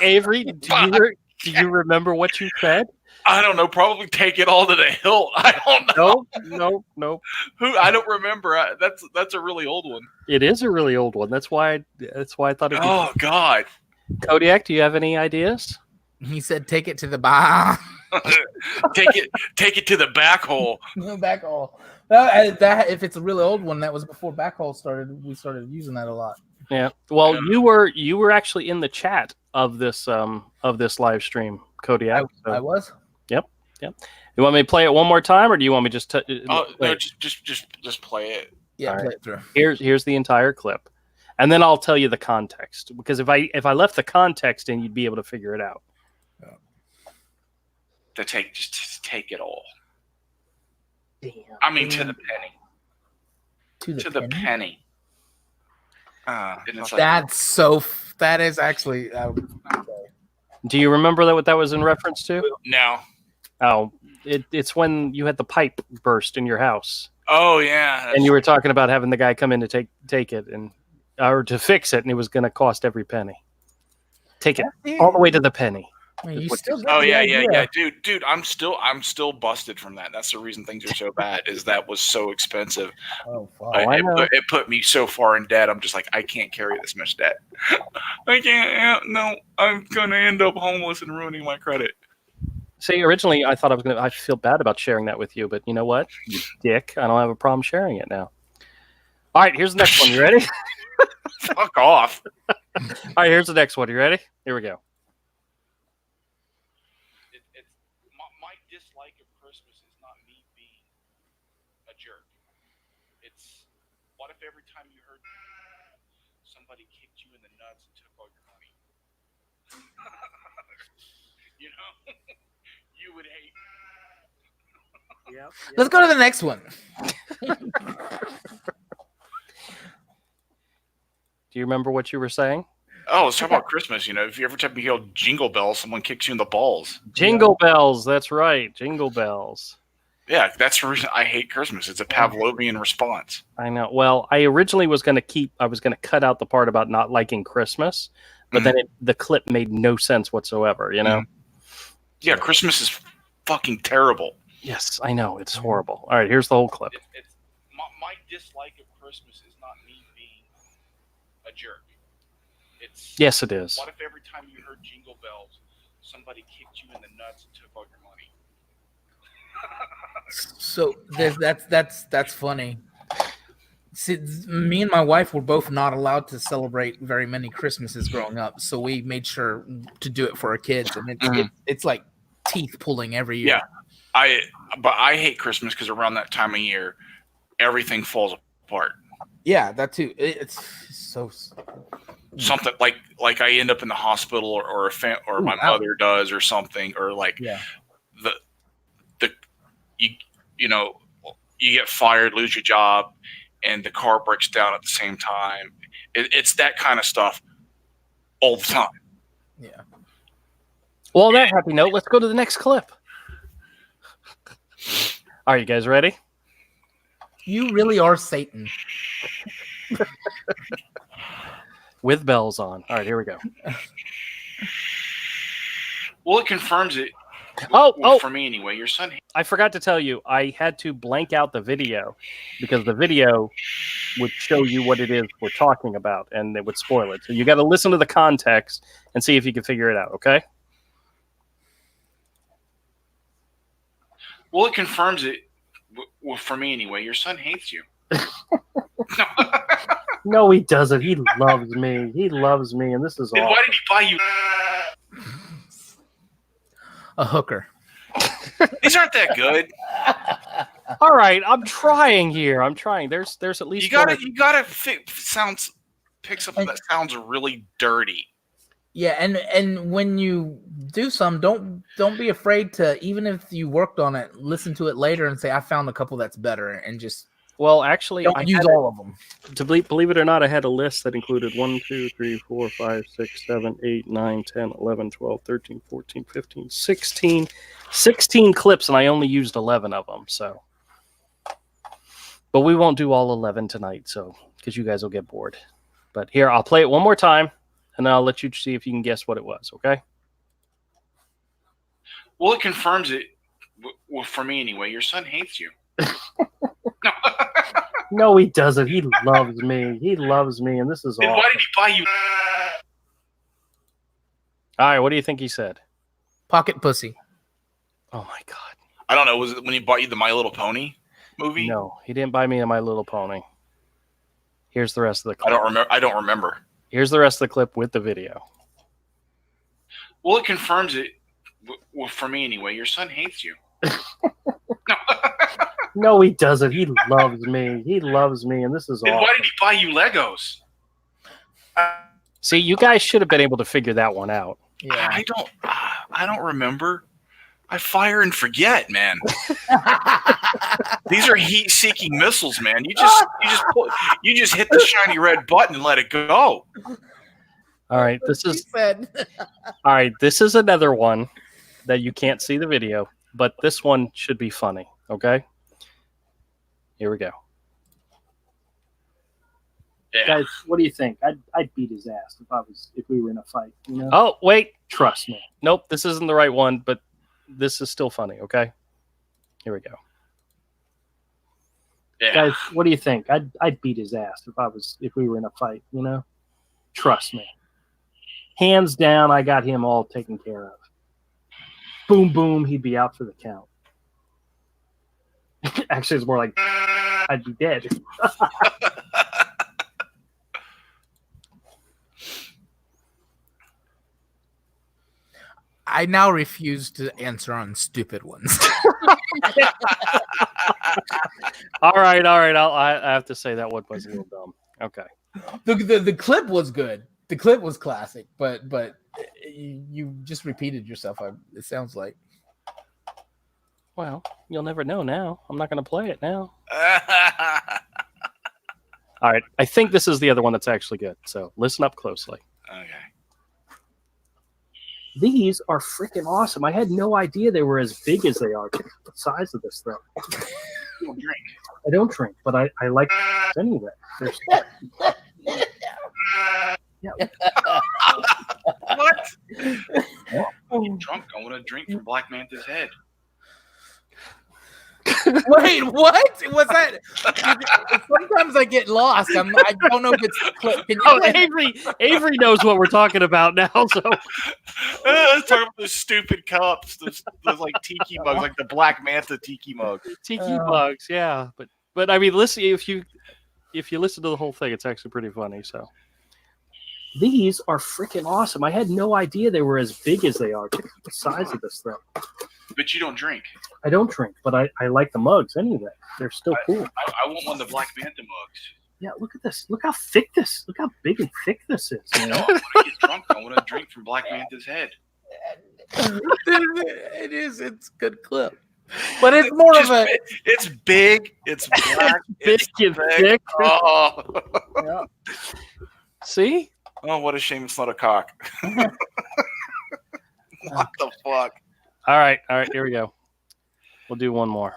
Avery, do you remember what you said? I don't know. Probably take it all to the hilt. I don't know. No. I don't remember. That's a really old one. It is a really old one. That's why I thought it. Oh God. Kodiak, do you have any ideas? He said, "Take it to the bar." take it to the back hole. Back hole. That if it's a really old one, that was before backhole started. We started using that a lot. Yeah. Well, you were actually in the chat of this live stream, Kodiak. I was. Yep. You want me to play it one more time, or do you want me just to? No, just play it. Yeah, right. play it through. Here's the entire clip, and then I'll tell you the context. Because if I left the context in, you'd be able to figure it out. Just take it all. Damn. I mean, to the penny. To the penny. That is actually. Do you remember what that was in reference to? No. Oh, it's when you had the pipe burst in your house. Oh yeah. And you were talking about having the guy come in to take it or to fix it, and it was going to cost every penny. Take it all the way to the penny. I mean, Is you what still you got Oh the yeah, yeah, idea. yeah, dude. I'm still busted from that. That's the reason things are so bad. Is that was so expensive. Oh fuck. Oh, I know. It put me so far in debt. I'm just like, I can't carry this much debt. I can't. No, I'm gonna end up homeless and ruining my credit. See, originally I thought I feel bad about sharing that with you, but you know what? You dick. I don't have a problem sharing it now. All right, here's the next one. You ready? Fuck off. All right, here's the next one. You ready? Here we go. It's my dislike of Christmas is not me being a jerk. It's what if every time you heard somebody kicked you in the nuts and took all your money? You know, you would hate. Yep. Let's go to the next one. Do you remember what you were saying? Oh, let's talk about Christmas. You know, if you ever time you hear jingle bells, someone kicks you in the balls. Jingle bells. That's right. Jingle bells. Yeah, that's the reason I hate Christmas. It's a Pavlovian response. I know. Well, I originally was going to cut out the part about not liking Christmas, but then the clip made no sense whatsoever, you know? Yeah, Christmas is fucking terrible. Yes, I know. It's horrible. All right, here's the whole clip. It's my dislike of Christmas is not me being a jerk. It's Yes, it is. what if every time you heard jingle bells, somebody kicked you in the nuts and took all your money? So that's funny. See, me and my wife were both not allowed to celebrate very many Christmases growing up, so we made sure to do it for our kids, and it's like teeth pulling every year. Yeah, but I hate Christmas because around that time of year, everything falls apart. Yeah, that too. It's so Something like I end up in the hospital, or my mother does, or something, or like the you know, you get fired, lose your job, and the car breaks down at the same time. It's that kind of stuff all the time. Yeah. Well, on that happy note, let's go to the next clip. Are you guys ready? You really are Satan. With bells on. All right, here we go. Well, it confirms it. For me anyway. Your son. I forgot to tell you, I had to blank out the video because the video would show you what it is we're talking about, and it would spoil it. So you got to listen to the context and see if you can figure it out, okay? Well, it confirms it. Well, for me anyway. Your son hates you. No, he doesn't. He loves me. He loves me, and this is Then awesome. why did he buy you? A hooker. These aren't that good. All right, I'm trying here. I'm trying. There's at least You gotta pick something that sounds really dirty. Yeah, and when you do some, don't be afraid to, even if you worked on it, listen to it later and say, I found a couple that's better, and just actually, don't use all of them. To believe it or not, I had a list that included 1, 2, 3, 4, 5, 6, 7, 8, 9, 10, 11, 12, 13, 14, 15, 16 clips, and I only used 11 of them. So, but we won't do all 11 tonight, so because you guys will get bored. But here, I'll play it one more time, and then I'll let you see if you can guess what it was. Okay? Well, it confirms it. Well, for me anyway. Your son hates you. No. No, he doesn't. He loves me. He loves me, and this is Then awesome. why did he buy you? All right, what do you think he said? Pocket pussy. Oh my God! I don't know. Was it when he bought you the My Little Pony movie? No, he didn't buy me a My Little Pony. Here's the rest of the clip. I don't remember. Here's the rest of the clip with the video. Well, it confirms it. Well, for me anyway. Your son hates you. No. No, he doesn't. He loves me. He loves me, and this is Then awesome. why did he buy you Legos? See, you guys should have been able to figure that one out. Yeah. I don't remember. I fire and forget, man. These are heat-seeking missiles, man. You just hit the shiny red button and let it go. All right, this is another one that you can't see the video, but this one should be funny. Okay, here we go. Yeah. Guys, what do you think? I'd beat his ass if we were in a fight. You know? Oh wait, trust me. Nope, this isn't the right one, but this is still funny. Okay, here we go. Yeah. Guys, what do you think? I'd beat his ass if we were in a fight. You know? Trust me. Hands down, I got him all taken care of. Boom, boom, he'd be out for the count. Actually, it's more like I'd be dead. I now refuse to answer on stupid ones. All right. I have to say that one was a little dumb. Okay. The clip was good. The clip was classic, but you just repeated yourself. It sounds like. Well, you'll never know now. I'm not going to play it now. All right. I think this is the other one that's actually good. So listen up closely. Okay. These are freaking awesome. I had no idea they were as big as they are. Look at the size of this thing. You don't drink. I don't drink, but I like anyway. Yeah. What? I'm drunk. I want to drink from Black Manta's head. Wait, what? What's that? Sometimes I get lost. I don't know if it's the clip. Can you Avery knows what we're talking about now. So let's talk about those stupid cups, those like tiki mugs, like the Black Manta tiki mug. tiki mugs, yeah. But I mean, listen, if you listen to the whole thing, it's actually pretty funny. So these are freaking awesome. I had no idea they were as big as they are. Look at the size of this thing. But you don't drink. I don't drink, but I like the mugs anyway. They're still cool. I want one of the Black Manta mugs. Yeah, look at this. Look how thick this. Look how big and thick this is. You know, when I get drunk, I want to drink from Black Manta's head. It is. It's a good clip. But it's more of a. It's big. It's black. Big and thick. Oh. Yeah. See? Oh, what a shame it's not a cock. What the fuck? All right. Here we go. We'll do one more.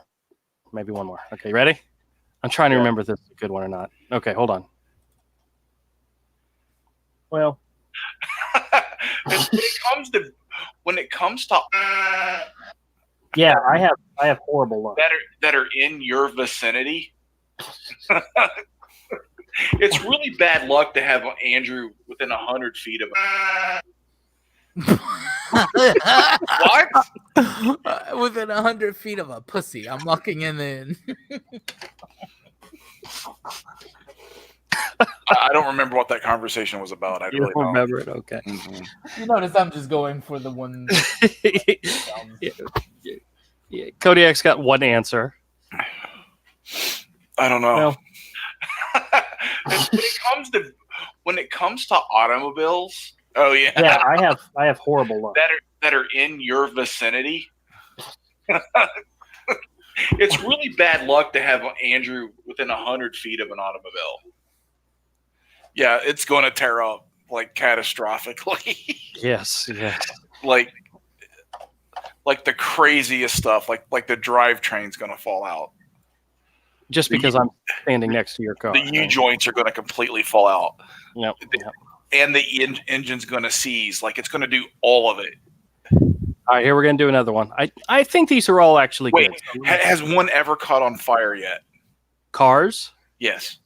Maybe one more. Okay, you ready? I'm trying to remember if this is a good one or not. Okay, hold on. Well, when it comes to yeah, I have horrible luck. that are in your vicinity, it's really bad luck to have Andrew within 100 feet of him. What? Within 100 feet of a pussy, I'm locking him in. I don't remember what that conversation was about. I You really don't don't. remember it? Okay. Mm-hmm. You notice I'm just going for the one. Yeah. Kodiak's got one answer. I don't know. Well, when it comes to automobiles, oh yeah, yeah, I have horrible luck. that are in your vicinity. It's really bad luck to have Andrew within 100 feet of an automobile. Yeah, it's going to tear up like catastrophically. Yes. like the craziest stuff. Like the drivetrain's going to fall out. Just because I'm standing next to your car. The U joints are going to completely fall out. Yep. And the engine's going to seize. Like it's going to do all of it. All right, here we're going to do another one. I think these are all actually Wait, good. has one ever caught on fire yet? Cars? Yes.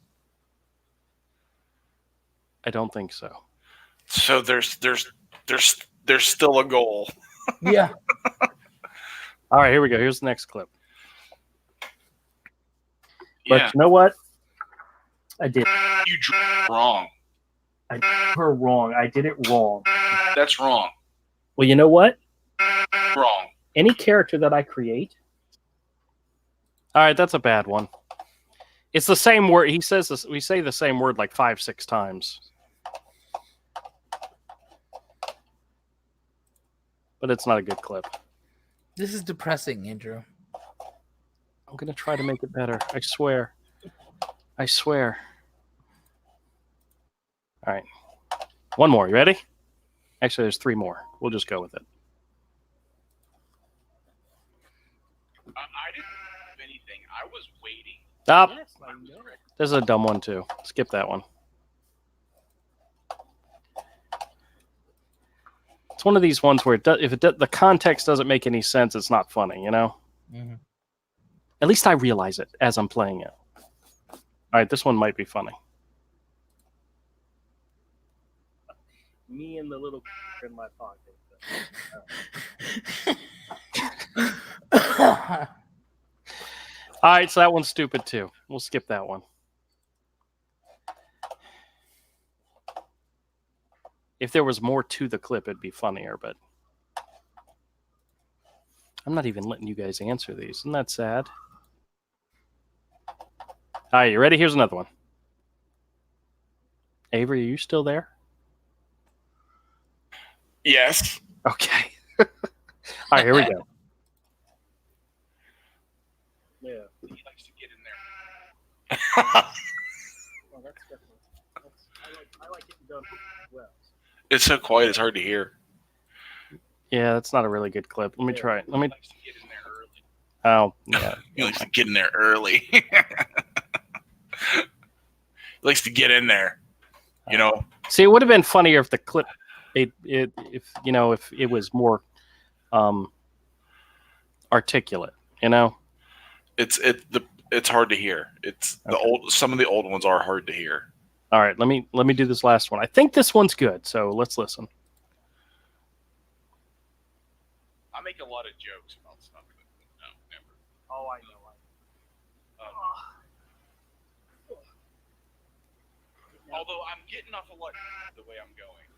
I don't think so. So there's still a goal. Yeah. All right, here we go. Here's the next clip. But Yeah. you know what? I did. You drew wrong. I did her wrong. I did it wrong. That's wrong. Well, you know what? Wrong. Any character that I create. All right, that's a bad one. It's the same word. He says this. We say the same word like 5-6 times. But it's not a good clip. This is depressing, Andrew. I'm going to try to make it better. I swear. I swear. All right. One more. You ready? Actually, there's 3 more. We'll just go with it. I didn't do anything. I was waiting. Stop. This is a dumb one, too. Skip that one. It's one of these ones where the context doesn't make any sense, it's not funny, you know? Mm-hmm. At least I realize it as I'm playing it. All right, this one might be funny. Me and the little in my pocket. All right, so that one's stupid too. We'll skip that one. If there was more to the clip, it'd be funnier, but I'm not even letting you guys answer these. Isn't that sad? All right, you ready? Here's another one. Avery, are you still there? Yes. Okay. All right, here we go. Yeah. He likes to get in there. Well, that's definitely. I like it done well. It's so quiet, it's hard to hear. Yeah, that's not a really good clip. Let me try it. Let me. He likes to get in there early. Oh, yeah. He likes to get in there early. He likes to get in there. You know. See, it would have been funnier if the clip, if it was more, articulate. You know. It's hard to hear. It's Okay. some of the old ones are hard to hear. All right, let me do this last one. I think this one's good, so let's listen. I make a lot of jokes about stuff, but no, never. Oh, I know. Although I'm getting off a lot the way I'm going.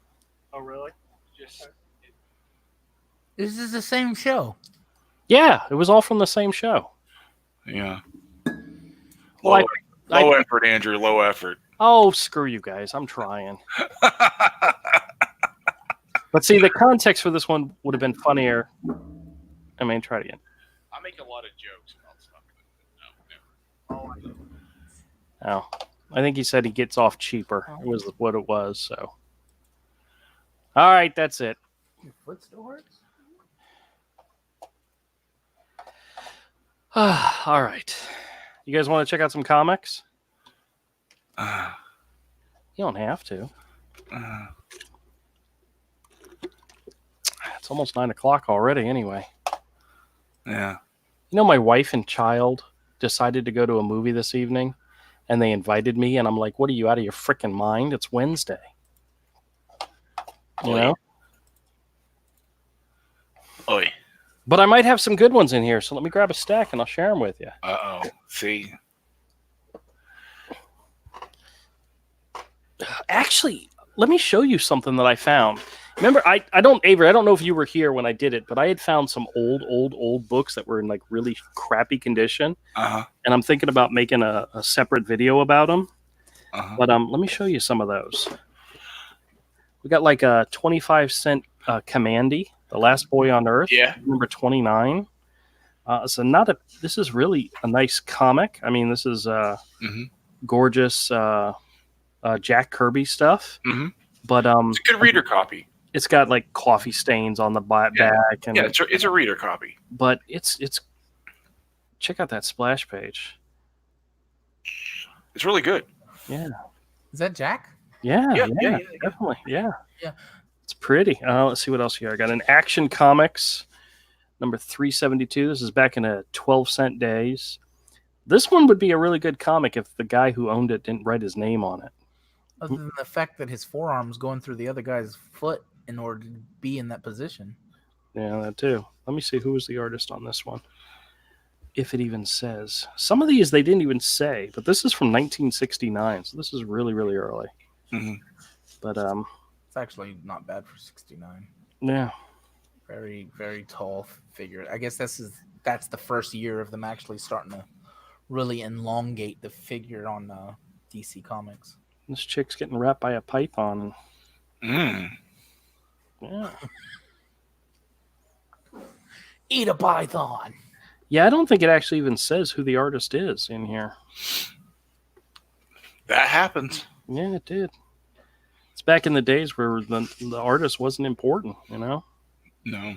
Oh, really? Just This is the same show. Yeah, it was all from the same show. yeah. Well, Low effort, Andrew. Low effort. Oh, screw you guys. I'm trying. But see, the context for this one would have been funnier. I mean, try it again. I make a lot of jokes about stuff, but no, never. Oh, I think he said he gets off cheaper. It was what it was. So, all right, that's it. Your foot still hurts? All right. You guys want to check out some comics? You don't have to. It's almost 9 o'clock already anyway. Yeah. You know, my wife and child decided to go to a movie this evening, and they invited me, and I'm like, what are you, out of your freaking mind? It's Wednesday. You know? Oi. But I might have some good ones in here, so let me grab a stack, and I'll share them with you. Uh-oh. See? Actually, let me show you something that I found. Remember, I don't know if you were here when I did it, but I had found some old books that were in like really crappy condition. Uh-huh. And I'm thinking about making a separate video about them. Uh-huh. But let me show you some of those. We got like a 25-cent Commandy, The Last Boy on Earth. Yeah. Number 29. This is really a nice comic. I mean, this is gorgeous Jack Kirby stuff. Mm-hmm. But it's a good reader copy. It's got like coffee stains on the back, and yeah, it's a reader copy. But it's check out that splash page. It's really good. Yeah. Is that Jack? Yeah, definitely. Yeah. It's pretty. Let's see what else here. I got an Action Comics number 372. This is back in a 12-cent days. This one would be a really good comic if the guy who owned it didn't write his name on it. Other than the fact that his forearm's going through the other guy's foot in order to be in that position. Yeah, that too. Let me see who was the artist on this one. If it even says. Some of these they didn't even say, but this is from 1969, so this is really, really early. Mm-hmm. But it's actually not bad for 69. Yeah. Very, very tall figure. I guess that's the first year of them actually starting to really elongate the figure on DC Comics. This chick's getting wrapped by a python. Yeah. Eat a python. Yeah, I don't think it actually even says who the artist is in here. That happens. Yeah, it did. It's back in the days where the artist wasn't important, you know? No.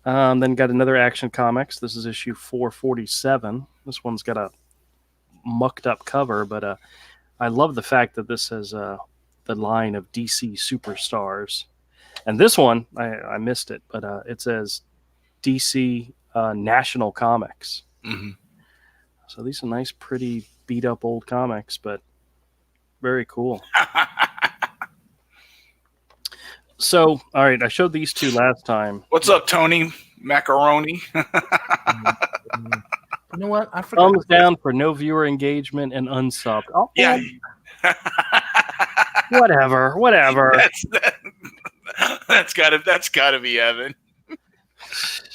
Then got another Action Comics. This is issue 447. This one's got a mucked up cover, but I love the fact that this has the line of DC superstars. And this one, I missed it, but it says DC National Comics. Mm-hmm. So these are nice, pretty, beat up old comics, but very cool. So, all right, I showed these two last time. What's up, Tony Macaroni? You know what? I forgot. Thumbs down for no viewer engagement and unsubbed. Oh, Yeah. Whatever. That's gotta be Evan.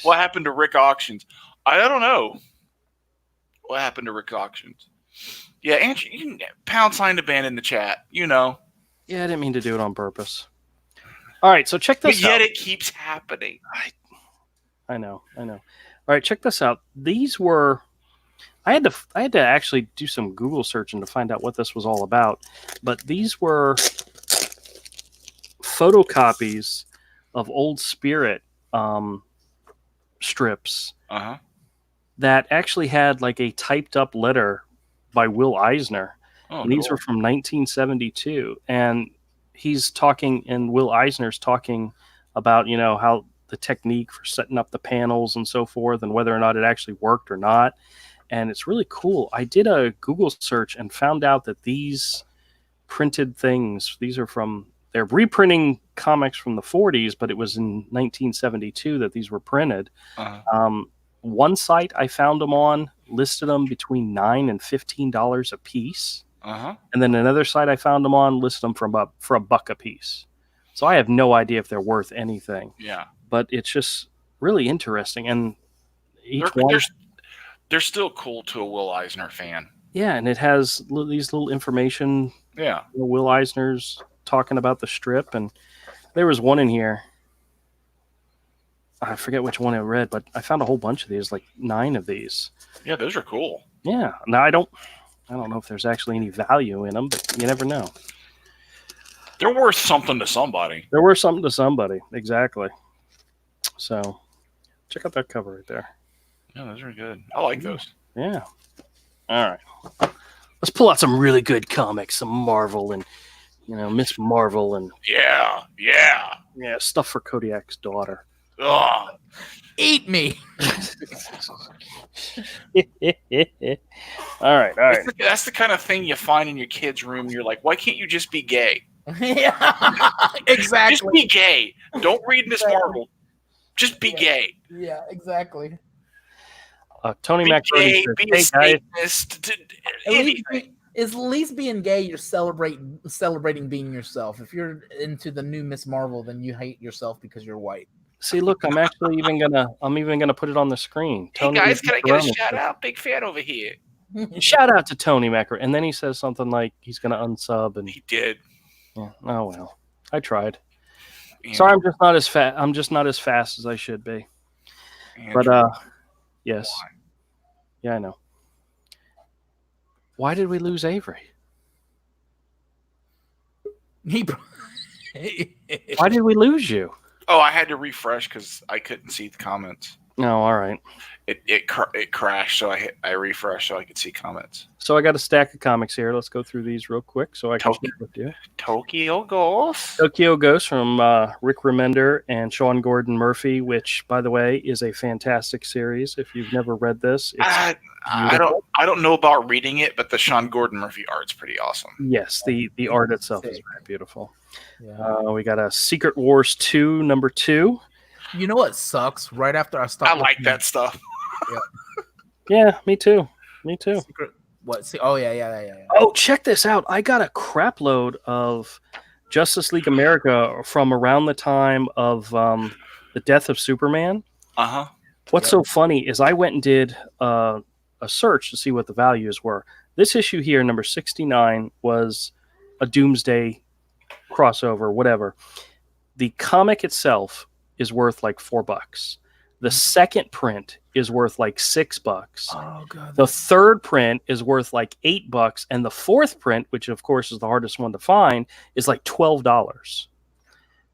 What happened to Rick Auctions? I don't know. What happened to Rick Auctions? Yeah, Andrew, you can # the band in the chat. You know. Yeah, I didn't mean to do it on purpose. All right, so check this But yet out. it keeps happening. I know. All right, check this out. These were I had to actually do some Google searching to find out what this was all about. But these were photocopies of old Spirit strips that actually had like a typed up letter by Will Eisner. Oh, and these were from 1972. And he's talking, and Will Eisner's talking about, you know, how the technique for setting up the panels and so forth, and whether or not it actually worked or not. And it's really cool. I did a Google search and found out that these printed things, they're reprinting comics from the 40s, but it was in 1972 that these were printed. One site I found them on listed them between $9 and $15 a piece. And then another site I found them on listed them for $1 a piece. So I have no idea if they're worth anything. Yeah. But it's just really interesting. And each one... They're still cool to a Will Eisner fan. Yeah, and it has these little information. Yeah. Will Eisner's talking about the strip, and there was one in here. I forget which one I read, but I found a whole bunch of these, like 9 of these. Yeah, those are cool. Yeah. Now I don't know if there's actually any value in them, but you never know. They're worth something to somebody. They're worth something to somebody, exactly. So, check out that cover right there. Yeah, those are good. I like those. Yeah. All right. Let's pull out some really good comics, some Marvel and, you know, Miss Marvel and yeah, stuff for Kodiak's daughter. Ugh. Eat me. All right. That's the kind of thing you find in your kid's room. You're like, why can't you just be gay? Yeah, exactly. Just be gay. Don't read Miss Marvel. Just be gay. Yeah, exactly. Tony Macaroni says, be a Satanist. At least being gay, you're celebrating being yourself. If you're into the new Miss Marvel, then you hate yourself because you're white. See, look, I'm even gonna put it on the screen. Hey guys, can I get a shout out? Big fan over here. Shout out to Tony Macaroni, and then he says something like he's gonna unsub, and he did. Yeah. Oh well, I tried. Andrew. Sorry, I'm just not as fast as I should be. Andrew. But yes. Why? Yeah, I know. Why did we lose Avery? Why did we lose you? Oh, I had to refresh because I couldn't see the comments. No, all right. It crashed, so I refreshed so I could see comments. So I got a stack of comics here. Let's go through these real quick so I can share with you. Tokyo Ghost. Tokyo Ghost from Rick Remender and Sean Gordon Murphy, which, by the way, is a fantastic series. If you've never read this, it's I don't know about reading it, but the Sean Gordon Murphy art's pretty awesome. Yes, the art itself is very beautiful. Yeah. We got a Secret Wars 2 number 2. You know what sucks? Right after I stopped, I like that stuff. Yeah, me too. Secret, what? See, oh yeah. Oh, check this out! I got a crap load of Justice League America from around the time of the death of Superman. What's so funny is I went and did a search to see what the values were. This issue here, number 69, was a Doomsday crossover, whatever. The comic itself is worth like $4. The second print is worth like $6. Oh god. The third print is worth like $8, and the fourth print, which of course is the hardest one to find, is like $12.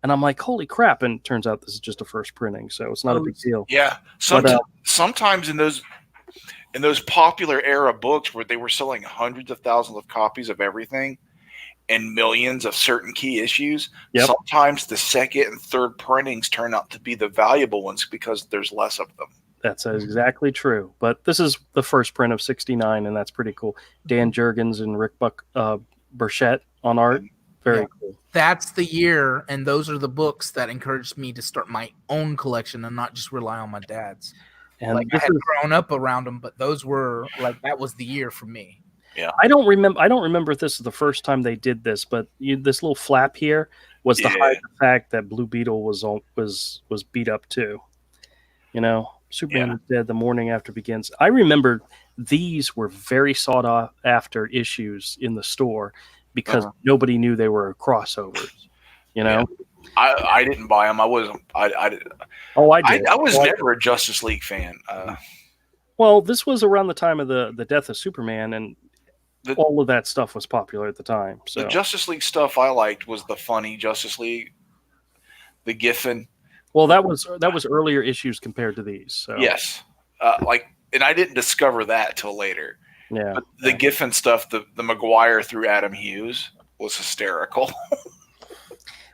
And I'm like, holy crap! And it turns out this is just a first printing, so it's not a big deal. Yeah. Sometimes in those popular era books where they were selling hundreds of thousands of copies of everything, and millions of certain key issues, Yep. sometimes the second and third printings turn out to be the valuable ones because there's less of them. That's exactly true. But this is the first print of 69, and that's pretty cool. Dan Jurgens and Rick Burchett on art. Very cool. That's the year, and those are the books that encouraged me to start my own collection and not just rely on my dad's. And like I had grown up around them, but those were like that was the year for me. Yeah, I don't remember if this is the first time they did this, but this little flap here was to hide the fact that Blue Beetle was beat up too. You know, Superman is dead the morning after begins. I remember these were very sought after issues in the store because nobody knew they were crossovers. You know, I didn't buy them. I wasn't. I did. Oh, I did. I was never a Justice League fan. Well, this was around the time of the death of Superman, and all of that stuff was popular at the time. So the Justice League stuff I liked was the funny Justice League, the Giffen. Well, that was earlier issues compared to these. So. Yes, and I didn't discover that till later. Yeah, but the Giffen stuff, the Maguire through Adam Hughes was hysterical.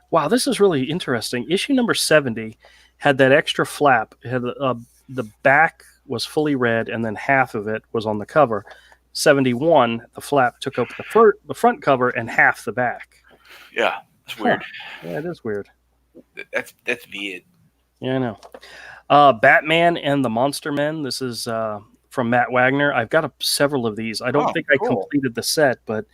Wow, this is really interesting. Issue number 70 had that extra flap. It had the back was fully red, and then half of it was on the cover. 71, the flap took up the front cover and half the back. Yeah, it's weird. Yeah, it is weird. That's weird. Yeah, I know. Batman and the Monster Men. This is from Matt Wagner. I've got several of these. I don't think I completed the set, but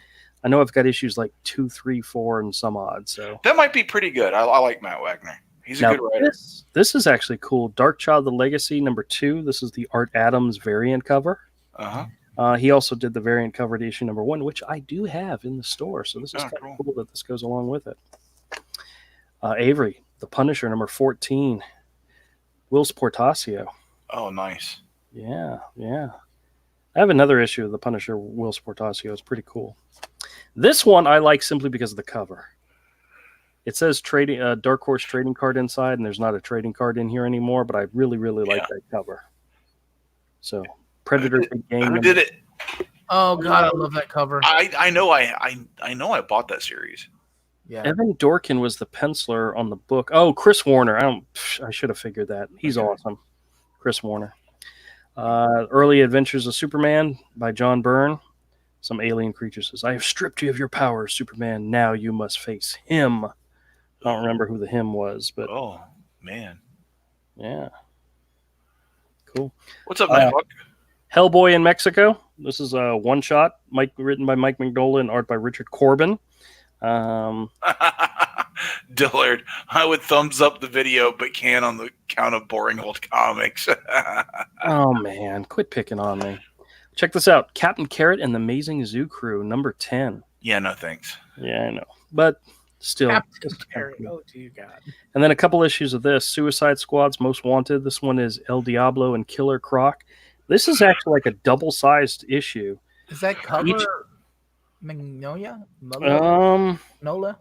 I know I've got issues like 2, 3, 4, and some odd. So that might be pretty good. I like Matt Wagner. He's a good writer. This is actually cool. Dark Child: The Legacy number 2. This is the Art Adams variant cover. He also did the variant cover to issue number 1, which I do have in the store. So this is kind of cool that this goes along with it. Avery, The Punisher number 14. Will Portacio. Oh, nice. Yeah. I have another issue of The Punisher, Will Portacio. It's pretty cool. This one I like simply because of the cover. It says Dark Horse trading card inside, and there's not a trading card in here anymore, but I really, really like that cover. So, Predator Big Game. Who did it? Oh, God, I love that cover. I know I bought that series. Yeah. Evan Dorkin was the penciler on the book. Oh, Chris Warner. I should have figured that. He's awesome. Chris Warner. Early Adventures of Superman by John Byrne. Some alien creature says, I have stripped you of your powers, Superman. Now you must face him. I don't remember who the him was, but... Oh, man. Yeah. Cool. What's up, man? Hellboy in Mexico. This is a one-shot, written by Mike Mignola and art by Richard Corbin. Dillard, I would thumbs up the video, but can't on the count of boring old comics. Oh, man. Quit picking on me. Check this out. Captain Carrot and the Amazing Zoo Crew, number 10. Yeah, no thanks. Yeah, I know. But still. Captain Carrot. Oh, dear God. And then a couple issues of this. Suicide Squad's Most Wanted. This one is El Diablo and Killer Croc. This is actually like a double-sized issue. Is that cover Magnolia? Nola?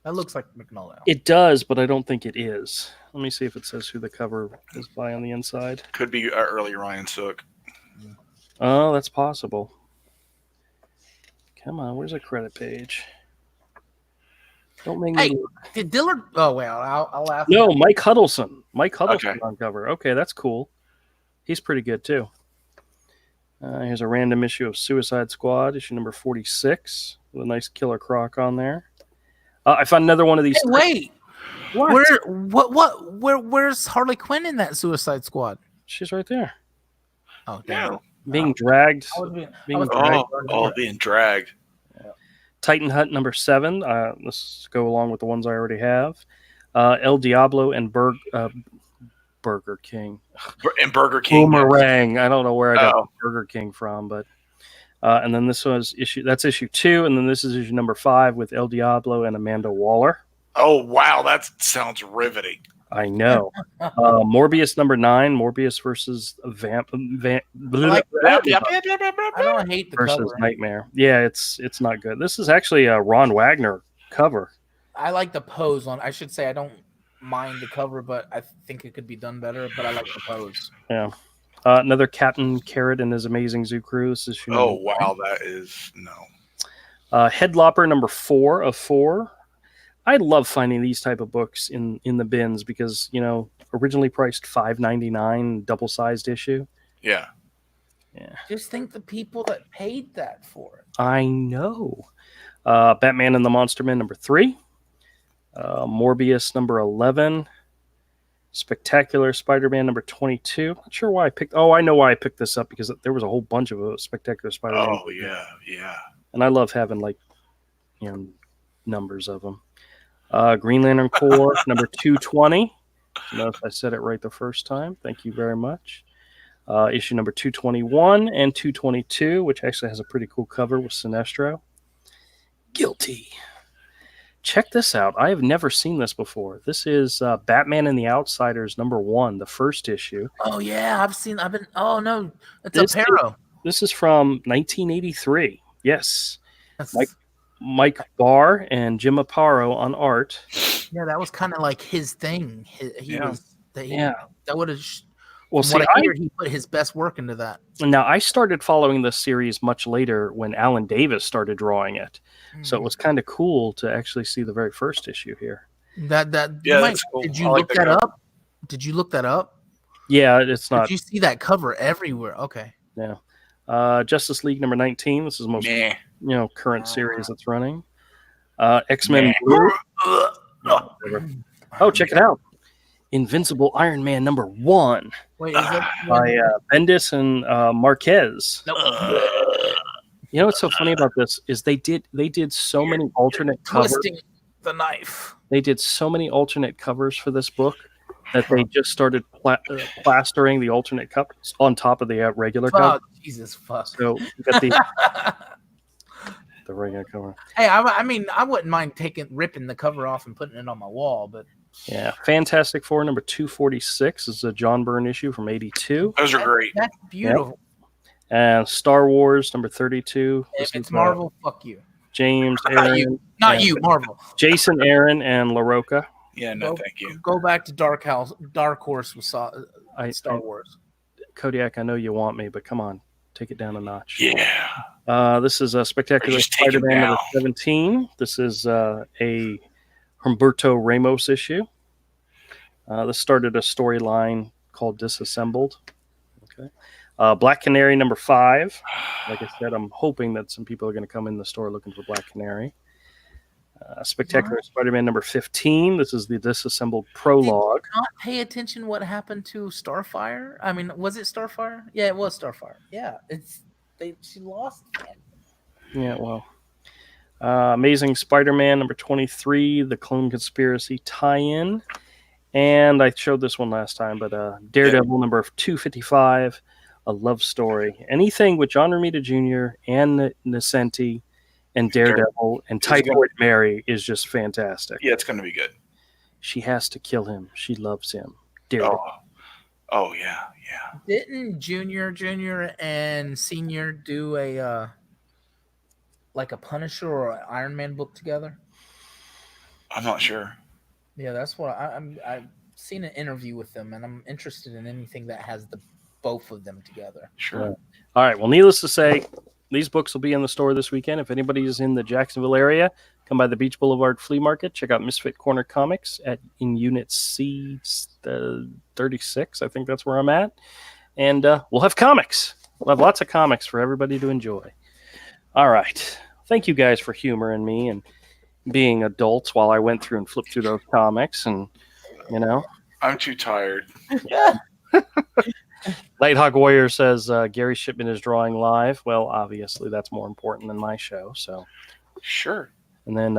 That looks like Magnolia. It does, but I don't think it is. Let me see if it says who the cover is by on the inside. Could be early Ryan Sook. Oh, that's possible. Come on, where's a credit page? Don't make me. Did Dillard? Oh well, I'll ask. No, Mike Huddleston. Mike Huddleston on cover. Okay, that's cool. He's pretty good too. Here's a random issue of Suicide Squad, issue number 46, with a nice Killer Croc on there. I found another one of these. Hey, wait, what? Where's Harley Quinn in that Suicide Squad? She's right there. Oh, damn. Yeah. Being dragged. Being dragged. Yeah. Titan Hunt number 7. Let's go along with the ones I already have. El Diablo and Burger King. And Burger King. Boomerang. I don't know where I got Burger King from, but and then this was issue 2, and then this is issue number 5 with El Diablo and Amanda Waller. Oh wow, that sounds riveting. I know. Morbius number 9, Morbius versus I don't hate the versus cover. Nightmare. Yeah, it's not good. This is actually a Ron Wagner cover. I like the pose on. I should say I don't mind the cover, but I think it could be done better. But I like the pose. Yeah. Another Captain Carrot and his Amazing Zoo Crew. This is wow, that is no. Headlopper number 4 of 4. I love finding these type of books in the bins because, originally priced $5.99, double-sized issue. Yeah. Yeah. Just think the people that paid that for it. I know. Batman and the Monster Man number 3. Morbius number 11. Spectacular Spider-Man number 22. Not sure why I picked. Oh, I know why I picked this up because there was a whole bunch of Spectacular Spider-Man. Oh yeah. And I love having numbers of them. Green Lantern Corps number 220. Notice I said it right the first time. Thank you very much. Issue number 221 and 222, which actually has a pretty cool cover with Sinestro. Guilty. Check this out. I have never seen this before. This is Batman and the Outsiders number 1, the first issue. Oh yeah, oh no, it's a Paro. This is from 1983. Yes. Mike Barr and Jim Aparo on art. Yeah, that was kind of like his thing. That would have. Well, see, he put his best work into that. Now, I started following this series much later when Alan Davis started drawing it. So it was kind of cool to actually see the very first issue here. That's cool. Did you look that up? Did you look that up? Yeah, it's not. Did you see that cover everywhere? Okay. Yeah. Justice League number 19. This is the most current series that's running. X-Men Blue. Oh, check it out. Invincible Iron Man number 1. Wait, is that by Bendis and Marquez. Nope. You know what's so funny about this is they did so many alternate covers. Twisting the knife. They did so many alternate covers for this book that they just started plastering the alternate covers on top of the regular cover. Oh, Jesus fuck. So you got the regular cover. Hey, I mean, I wouldn't mind ripping the cover off and putting it on my wall, but yeah, Fantastic Four number 246 is a John Byrne issue from 82. Those are great. That's beautiful. Yep. And Star Wars number 32. If it's Marvel, fuck you. James Aaron. Not you, Marvel. Jason Aaron and LaRocca. Yeah, no, thank you. Go back to Dark Horse with Star Wars. Kodiak, I know you want me, but come on, take it down a notch. Yeah. This is a Spectacular Spider-Man number 17. This is a Humberto Ramos issue. This started a storyline called Disassembled. Okay. Black Canary number 5. Like I said, I'm hoping that some people are going to come in the store looking for Black Canary. Spectacular Spider-Man number 15. This is the Disassembled prologue. Did you not pay attention what happened to Starfire? I mean, was it Starfire? Yeah, it was Starfire. Yeah, she lost. Yeah, well. Amazing Spider-Man number 23, the Clone Conspiracy tie-in. And I showed this one last time, but Daredevil number 255, a love story. Anything with John Romita Jr. and Nascenti and Daredevil and Typhoid Mary is just fantastic. Yeah, it's going to be good. She has to kill him. She loves him. Daredevil. Oh yeah. Didn't Junior and Senior do a like a Punisher or an Iron Man book together? I'm not sure. Yeah, that's what I've seen an interview with them, and I'm interested in anything that has both of them together. Sure. Yeah. All right. Well, needless to say, these books will be in the store this weekend. If anybody is in the Jacksonville area, come by the Beach Boulevard Flea Market. Check out Misfit Corner Comics in Unit C 36. I think that's where I'm at. And we'll have comics. We'll have lots of comics for everybody to enjoy. All right. Thank you guys for humoring me and being adults while I went through and flipped through those comics. And, I'm too tired. Yeah. Nighthawk Warrior says Gary Shipman is drawing live. Well, obviously that's more important than my show. So sure. And then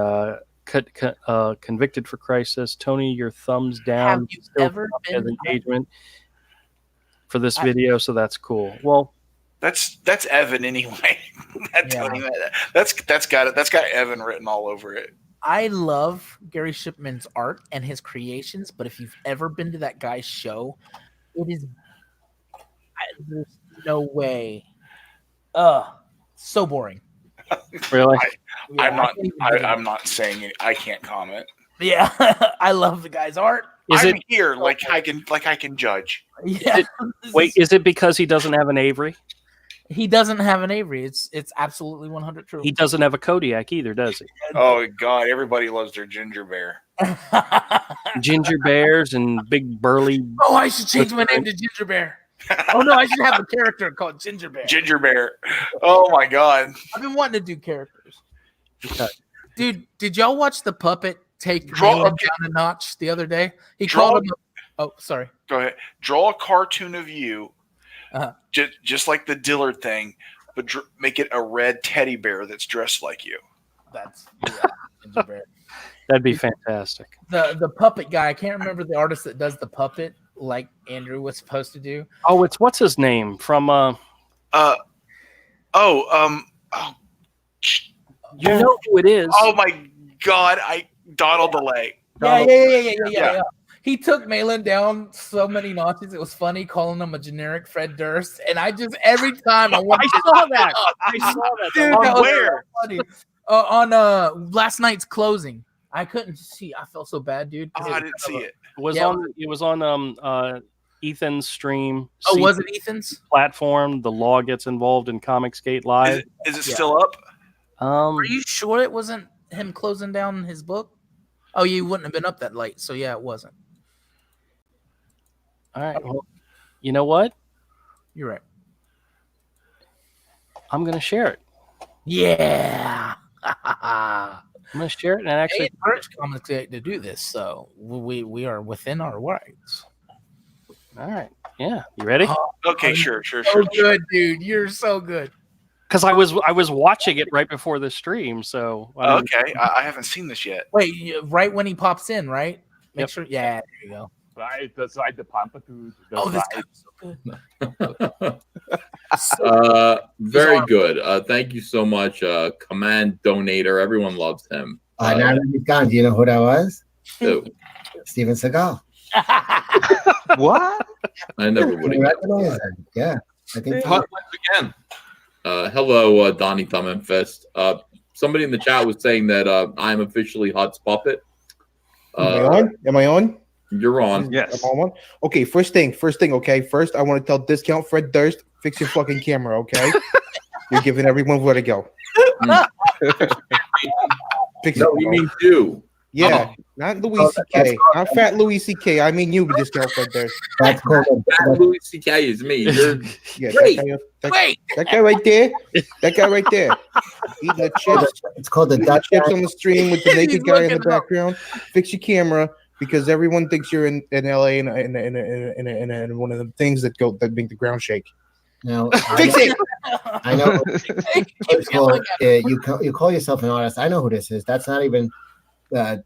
Convicted for Christ says, Tony, your thumbs down. Have you ever been engagement for this video? So that's cool. Well, that's Evan anyway. That's got Evan written all over it. I love Gary Shipman's art and his creations, but if you've ever been to that guy's show, it is there's no way. So boring. Really? I'm not saying it. I can't comment. Yeah, I love the guy's art. I'm here, like I can judge. Yeah. Is it because he doesn't have an Avery? He doesn't have an Avery. It's absolutely 100 true. He doesn't have a Kodiak either, does he? Oh God, everybody loves their ginger bear. Ginger bears and big burly. Oh, I should change my name to Ginger Bear. Oh no, I should have a character called Ginger Bear. Ginger bear. Oh my God. I've been wanting to do characters. Okay. Dude, did y'all watch the puppet take Draw- Malin okay. down a notch the other day? He Draw- called him. Oh, sorry. Go ahead. Draw a cartoon of you, Uh-huh. just like the Dillard thing, but make it a red teddy bear that's dressed like you. That's Ginger Bear. That'd be fantastic. The puppet guy. I can't remember the artist that does the puppet like Andrew was supposed to do. Oh, it's what's his name from? You know who it is? Oh my God! Donald Delay. Yeah. He took Malin down so many notches. It was funny calling him a generic Fred Durst. And I just every time I saw that. I saw that. Dude, On that was where? so funny. On last night's closing. I couldn't see. I felt so bad, dude. 'cause Oh, it I was didn't kind of see it. It was on Ethan's stream. Oh, was it Ethan's? Platform? The law gets involved in Comicsgate Live. Is it Yeah. still up? Are you sure it wasn't him closing down his book? Oh, you wouldn't have been up that late, so yeah, it wasn't. All right. Well, you know what? You're right. I'm going to share it. Yeah. I'm going to share it and actually. They encourage Comicsgate to do this, so we are within our rights. All right. Yeah. You ready? Okay, sure. So good, dude. You're so good. Because I was watching it right before the stream, so I mean, Okay, I haven't seen this yet. Wait, right when he pops in, right? Make Yep. sure. Yeah, there you go. Right, that's right. The pampa too. Oh, this guy was so good. Very good. Thank you so much, Command Donator. Everyone loves him. Now that he's gone, do you know who that was? Who? Steven Seagal. What? I never would You have. recognize him? Yeah, I think. Hot again. Hello, Donnie Thumb and Fist. Somebody in the chat was saying that I'm officially Hut's puppet. Am I on? You're on. Yes. I'm on. Okay, first thing. Okay, first I want to tell Discount Fred Durst, fix your fucking camera, okay? You're giving everyone where to go. Fix it. No, we mean you. Yeah, not Louis C.K. Not fat Louis C.K. I mean you, Discount Fred Durst. That's called That Louis C.K. is me. You're Yeah, Wait, that guy right there. That guy right there. Eating the chips. it's called the Eating Dutch. chips on the stream with the naked He's guy in the looking up. background. Fix your camera because everyone thinks you're in LA in one of the things that make the ground shake. No, Fix it. I know. It's called, you call yourself an artist. I know who this is. That's not even that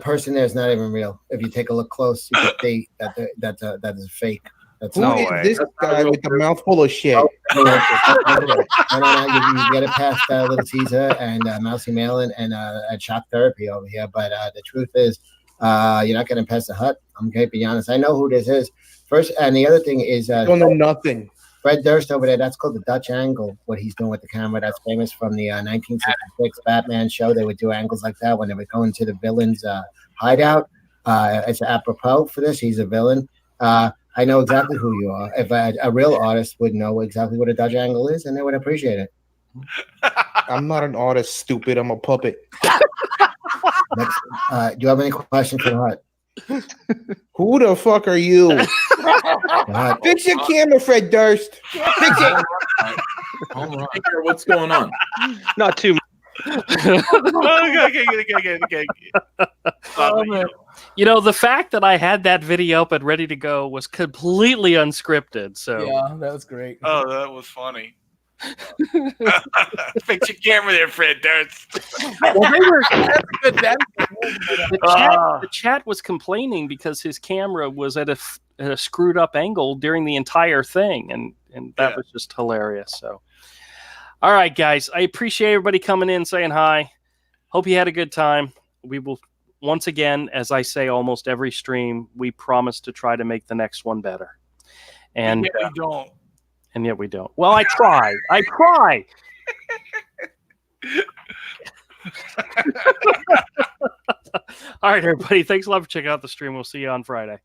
person there is not even real. If you take a look close, you can see that is fake. That's Who not is way. this guy with the mouth full of shit? No, you get it past Little Caesar and Mousy Malin and Shock Therapy over here. But the truth is, you're not getting past the Hut. I'm going to be honest. I know who this is. First, and the other thing is, Don't know nothing. Fred Durst over there, that's called the Dutch angle, what he's doing with the camera. That's famous from the 1966 Batman show. They would do angles like that when they would go into the villain's hideout. It's apropos for this. He's a villain. I know exactly who you are. If a real artist would know exactly what a Dutch angle is, and they would appreciate it. I'm not an artist, stupid. I'm a puppet. Next, do you have any questions for the Hut? Who the fuck are you? Hut. Fix your camera, Fred Durst. Fix it. Peter, what's going on? Not too much. Okay. Oh, man. you know, the fact that I had that video up and ready to go was completely unscripted. So Yeah, that was great. Oh, that was funny. Fix your camera there, Fred Durst. well, they were, That's the chat was complaining because his camera was at a screwed up angle during the entire thing, and that was just hilarious. So, all right, guys, I appreciate everybody coming in, saying hi. Hope you had a good time. We will once again, as I say, almost every stream, we promise to try to make the next one better. And we don't. And yet we don't. Well, I try. I try. All right, everybody. Thanks a lot for checking out the stream. We'll see you on Friday.